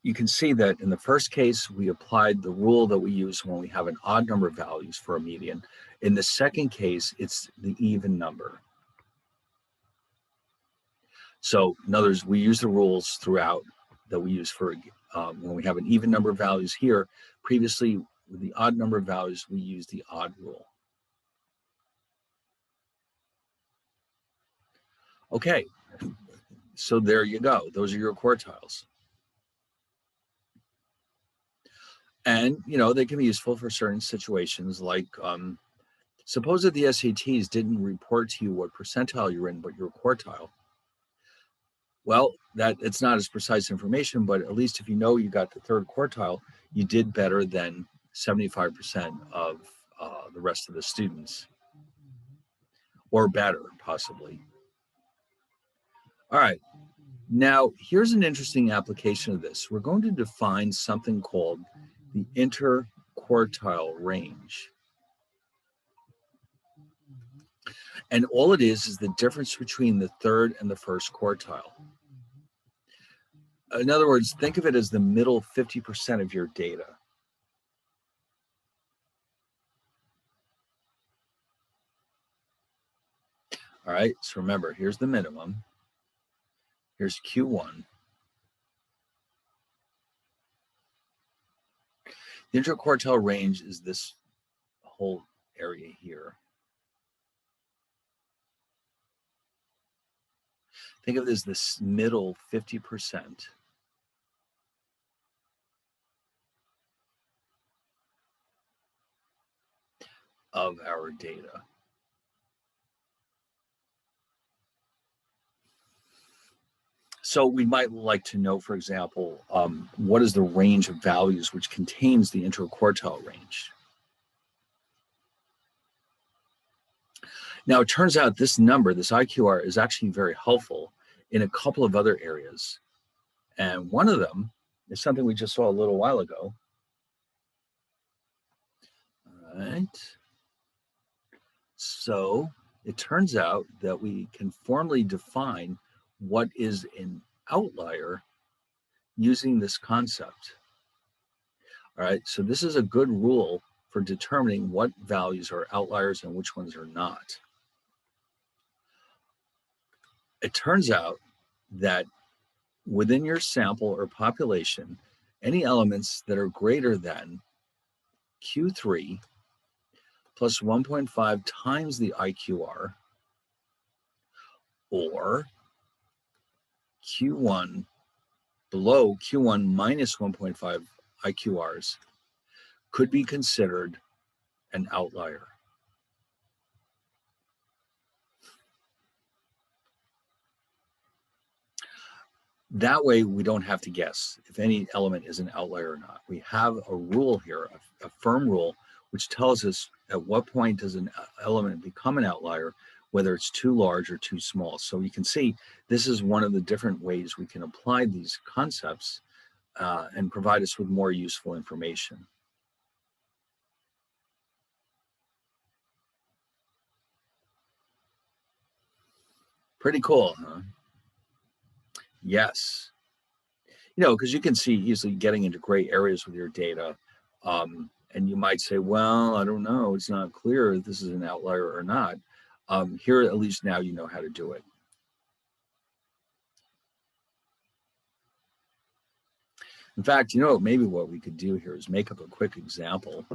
you can see that in the first case, we applied the rule that we use when we have an odd number of values for a median. In the second case, it's the even number. So in other words, we use the rules throughout that we use for when we have an even number of values here. Previously, with the odd number of values, we use the odd rule. Okay, so there you go. Those are your quartiles. And, you know, they can be useful for certain situations, like suppose that the SATs didn't report to you what percentile you're in, but your quartile. Well, that it's not as precise information, but at least if you know you got the third quartile, you did better than 75% of the rest of the students, or better, possibly. All right, now here's an interesting application of this. We're going to define something called the interquartile range. And all it is the difference between the third and the first quartile. In other words, think of it as the middle 50% of your data. All right, so remember, here's the minimum. Here's Q1. The interquartile range is this whole area here. Think of it as this middle 50% of our data. So we might like to know, for example, what is the range of values which contains the interquartile range? Now, it turns out this number, this IQR, is actually very helpful in a couple of other areas. And one of them is something we just saw a little while ago. All right. So it turns out that we can formally define what is an outlier using this concept. All right, so this is a good rule for determining what values are outliers and which ones are not. It turns out that within your sample or population, any elements that are greater than Q3 plus 1.5 times the IQR, or Q1 below Q1 minus 1.5 IQRs, could be considered an outlier. That way, we don't have to guess if any element is an outlier or not. We have a rule here, a firm rule, which tells us at what point does an element become an outlier, whether it's too large or too small. So you can see this is one of the different ways we can apply these concepts and provide us with more useful information. Pretty cool, huh? Yes. You know, because you can see easily getting into gray areas with your data. And you might say, well, I don't know, it's not clear if this is an outlier or not. Here, at least now you know how to do it. In fact, you know, maybe what we could do here is make up a quick example.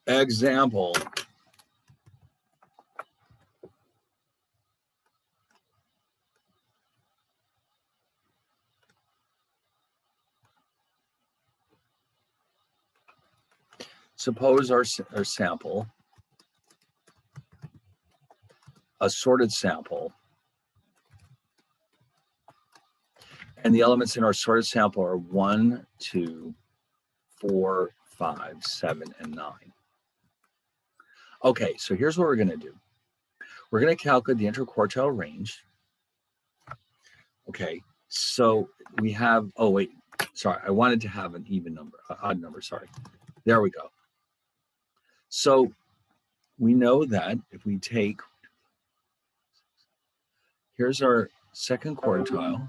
Example. Suppose our sample, a sorted sample, and the elements in our sorted sample are 1, 2, 4, 5, 7, and 9. Okay, so here's what we're going to do. We're going to calculate the interquartile range. Okay, so we have, oh wait, sorry, I wanted to have an even number, odd number, sorry. There we go. So we know that if we take, here's our second quartile.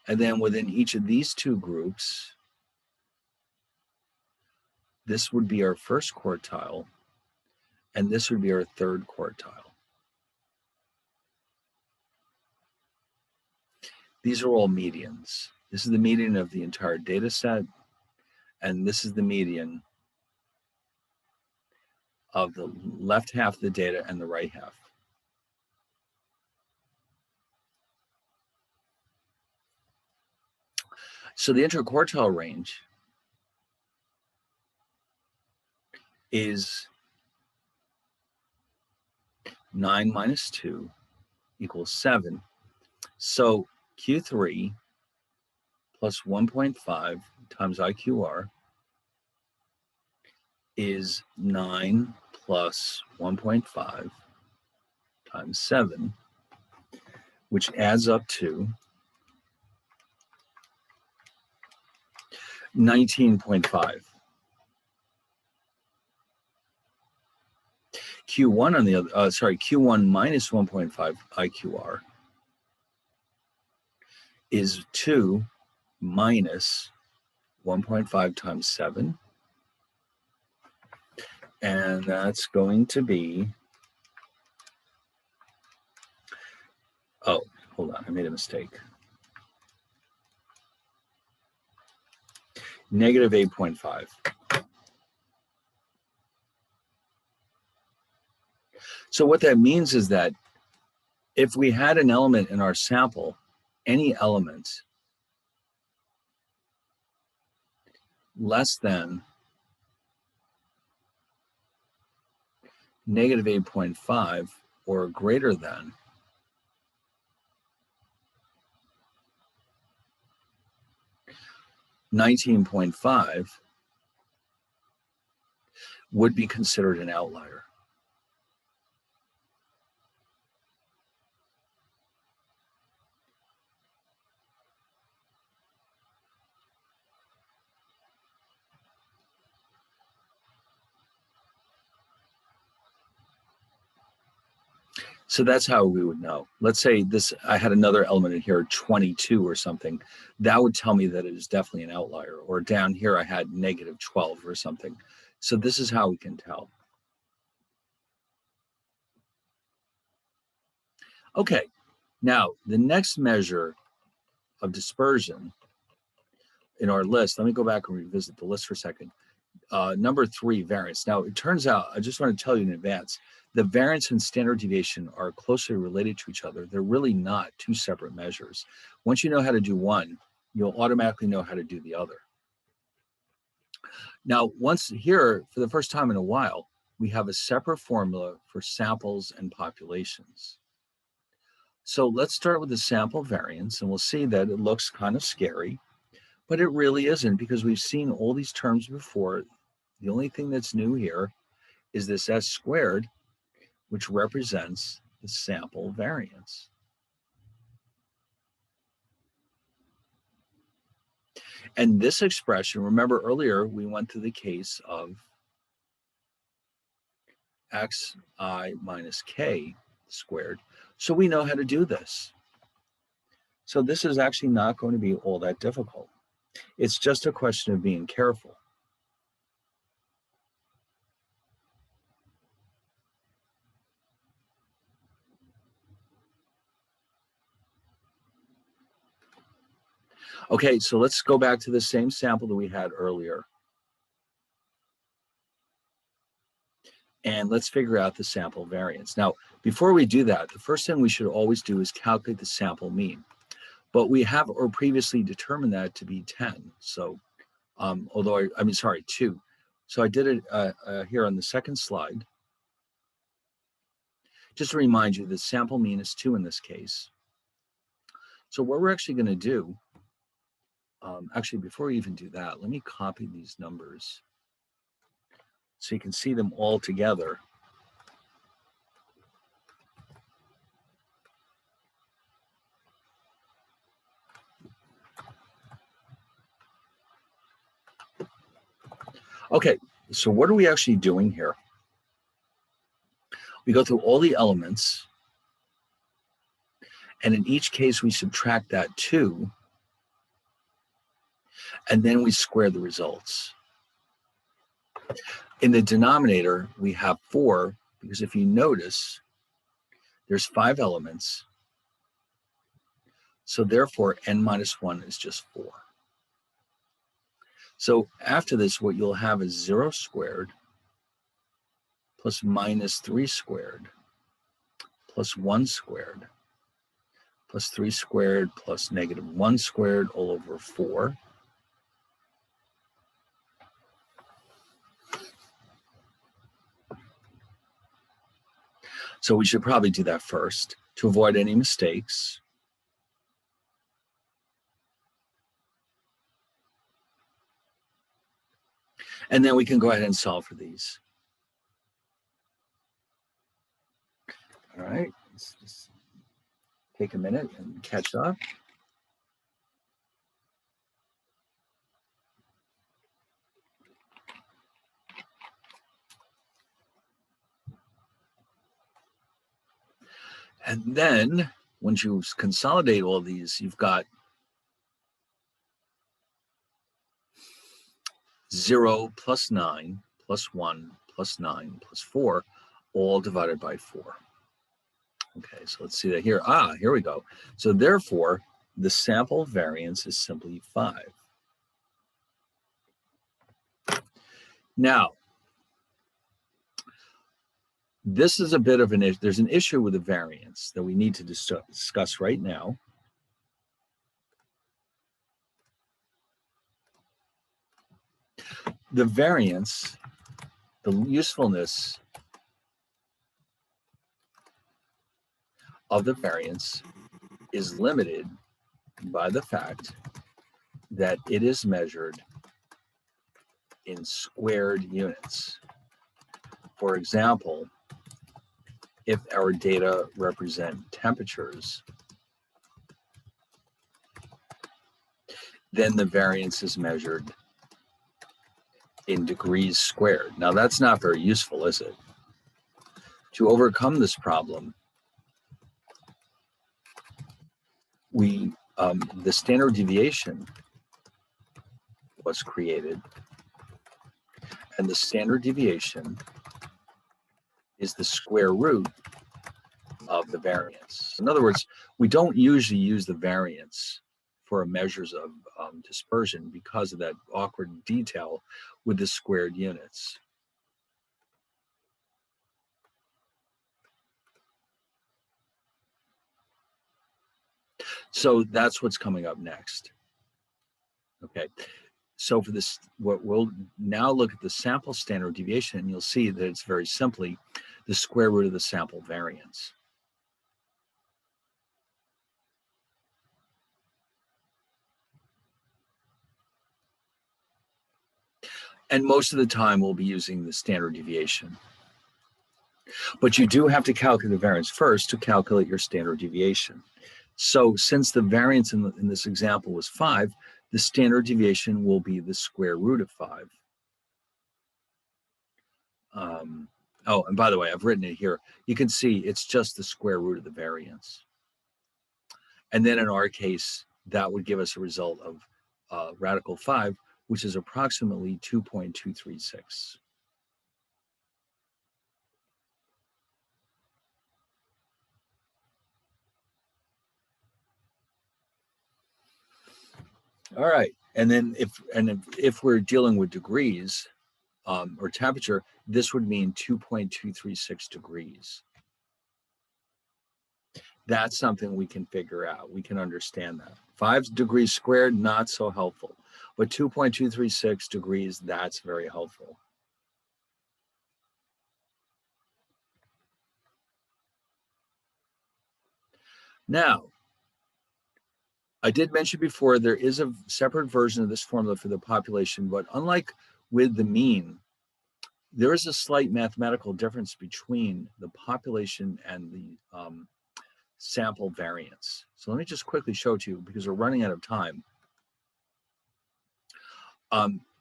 And then within each of these two groups, this would be our first quartile, and this would be our third quartile. These are all medians. This is the median of the entire data set, and this is the median of the left half of the data and the right half. So the interquartile range is 9 minus 2 equals 7. So Q3 plus 1.5 times IQR is 9 plus 1.5 times 7, which adds up to 19.5. Q1 on the other, Q1 minus 1.5 IQR is 2 minus 1.5 times 7. And that's going to be, oh, hold on, I made a mistake. Negative 8.5. So what that means is that if we had an element in our sample, any element less than negative 8.5 or greater than (19.5) would be considered an outlier. So that's how we would know. Let's say this, I had another element in here, 22 or something. That would tell me that it is definitely an outlier. Or down here, I had negative 12 or something. So this is how we can tell. Okay, now the next measure of dispersion in our list, let me go back and revisit the list for a second. Number 3, variance. Now, it turns out, I just want to tell you in advance, the variance and standard deviation are closely related to each other. They're really not two separate measures. Once you know how to do one, you'll automatically know how to do the other. Now, once here, for the first time in a while, we have a separate formula for samples and populations. So let's start with the sample variance, and we'll see that it looks kind of scary, but it really isn't, because we've seen all these terms before. The only thing that's new here is this S squared, which represents the sample variance. And this expression, remember earlier we went through the case of xi minus k squared. So we know how to do this. So this is actually not going to be all that difficult. It's just a question of being careful. Okay, so let's go back to the same sample that we had earlier. And let's figure out the sample variance. Now, before we do that, the first thing we should always do is calculate the sample mean. But we have or previously determined that to be 10. So, although I mean, sorry, 2. So I did it here on the second slide. Just to remind you, the sample mean is 2 in this case. So what we're actually going to do, actually, before we even do that, let me copy these numbers. so you can see them all together. Okay, so what are we actually doing here? We go through all the elements, and in each case we subtract that 2, and then we square the results. In the denominator, we have 4, because if you notice, there's 5 elements, so therefore n minus 1 is just 4. So after this, what you'll have is 0 squared plus minus 3 squared plus 1 squared plus 3 squared plus negative 1 squared all over 4. So we should probably do that first to avoid any mistakes. And then we can go ahead and solve for these. All right, let's just take a minute and catch up. And then once you consolidate all these, you've got 0 plus 9 plus 1 plus 9 plus 4, all divided by 4. Okay, so let's see that here. Here we go. So therefore, the sample variance is simply 5. Now, this is a bit of an issue. There's an issue with the variance that we need to discuss right now. The variance, the usefulness of the variance is limited by the fact that it is measured in squared units. For example, if our data represent temperatures, then the variance is measured in degrees squared. Now that's not very useful, is it? To overcome this problem, the standard deviation was created, and the standard deviation is the square root of the variance. In other words, we don't usually use the variance for measures of dispersion because of that awkward detail with the squared units. So that's what's coming up next. Okay, so for this, what we'll now look at the sample standard deviation, and you'll see that it's very simply the square root of the sample variance. And most of the time we'll be using the standard deviation. But you do have to calculate the variance first to calculate your standard deviation. So since the variance in this example was 5, the standard deviation will be the square root of 5. Oh, and by the way, I've written it here. You can see it's just the square root of the variance. And then in our case, that would give us a result of radical 5, which is approximately 2.236. All right, and then if we're dealing with degrees or temperature, this would mean 2.236 degrees. That's something we can figure out. We can understand that. 5 degrees squared, not so helpful. But 2.236 degrees, that's very helpful. Now, I did mention before, there is a separate version of this formula for the population, but unlike with the mean, there is a slight mathematical difference between the population and the sample variance. So let me just quickly show it to you because we're running out of time.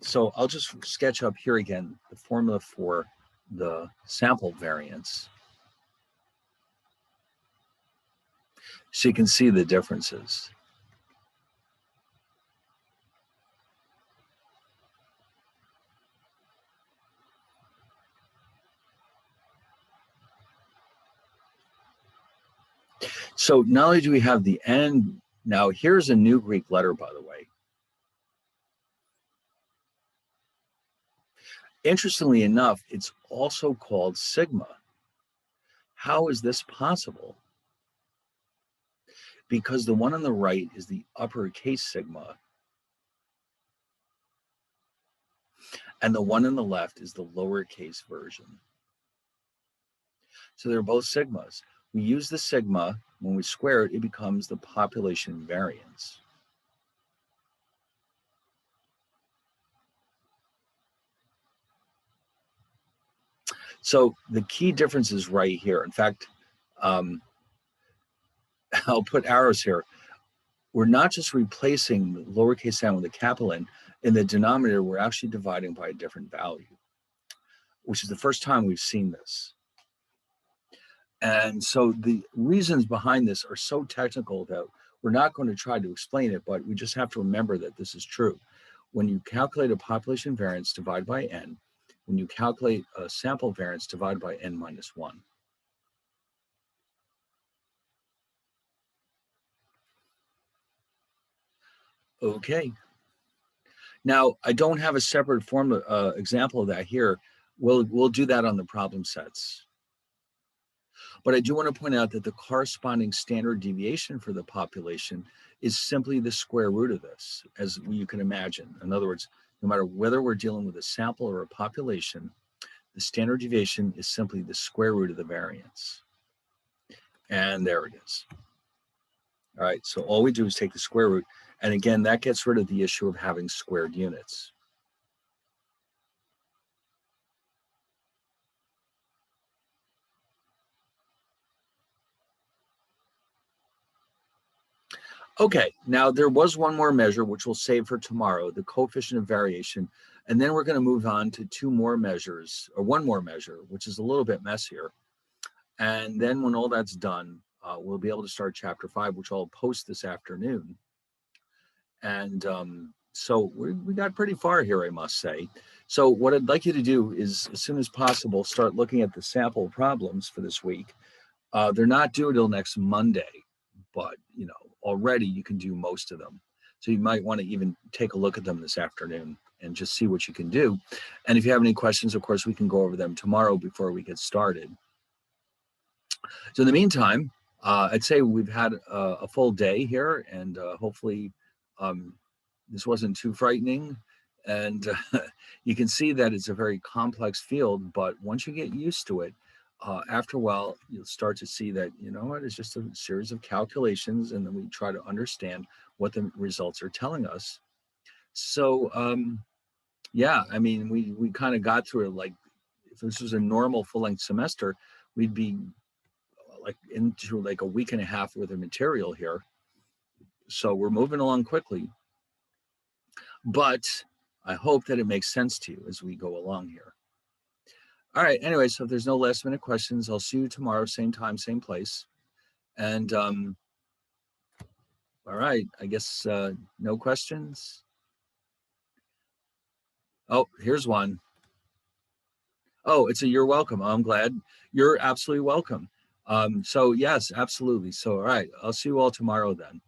So I'll just sketch up here again the formula for the sample variance, so you can see the differences. So not only do we have the N, now here's a new Greek letter, by the way. Interestingly enough, it's also called sigma. How is this possible? Because the one on the right is the uppercase sigma, and the one on the left is the lowercase version. So they're both sigmas. We use the sigma, when we square it, it becomes the population variance. So the key difference is right here. In fact, I'll put arrows here. We're not just replacing the lowercase n with a capital N. In the denominator, we're actually dividing by a different value, which is the first time we've seen this. And so the reasons behind this are so technical that we're not going to try to explain it, but we just have to remember that this is true. When you calculate a population variance divided by n, when you calculate a sample variance divided by n minus 1. Okay. Now, I don't have a separate formula example of that here. We'll do that on the problem sets. But I do want to point out that the corresponding standard deviation for the population is simply the square root of this, as you can imagine. In other words, no matter whether we're dealing with a sample or a population, the standard deviation is simply the square root of the variance. And there it is. All right, so all we do is take the square root. And again, that gets rid of the issue of having squared units. Okay, now there was one more measure which we'll save for tomorrow, the coefficient of variation. And then we're going to move on to two more measures, or one more measure, which is a little bit messier. And then when all that's done, we'll be able to start chapter 5, which I'll post this afternoon. And so we got pretty far here, I must say. So what I'd like you to do is, as soon as possible, start looking at the sample problems for this week. They're not due till next Monday, but you know, already you can do most of them. So you might want to even take a look at them this afternoon and just see what you can do. And if you have any questions, of course, we can go over them tomorrow before we get started. So in the meantime, I'd say we've had a full day here, and hopefully this wasn't too frightening. And you can see that it's a very complex field, but once you get used to it, after a while, you'll start to see that, you know what, it's just a series of calculations, and then we try to understand what the results are telling us. So, yeah, I mean, we kind of got through it like, if this was a normal full-length semester, we'd be like into like a week and a half worth of material here. So we're moving along quickly. But I hope that it makes sense to you as we go along here. All right, anyway, so if there's no last minute questions, I'll see you tomorrow, same time, same place. And all right, I guess no questions. Oh, here's one. Oh, it's a you're welcome. I'm glad. You're absolutely welcome. So yes, absolutely. So all right, I'll see you all tomorrow then.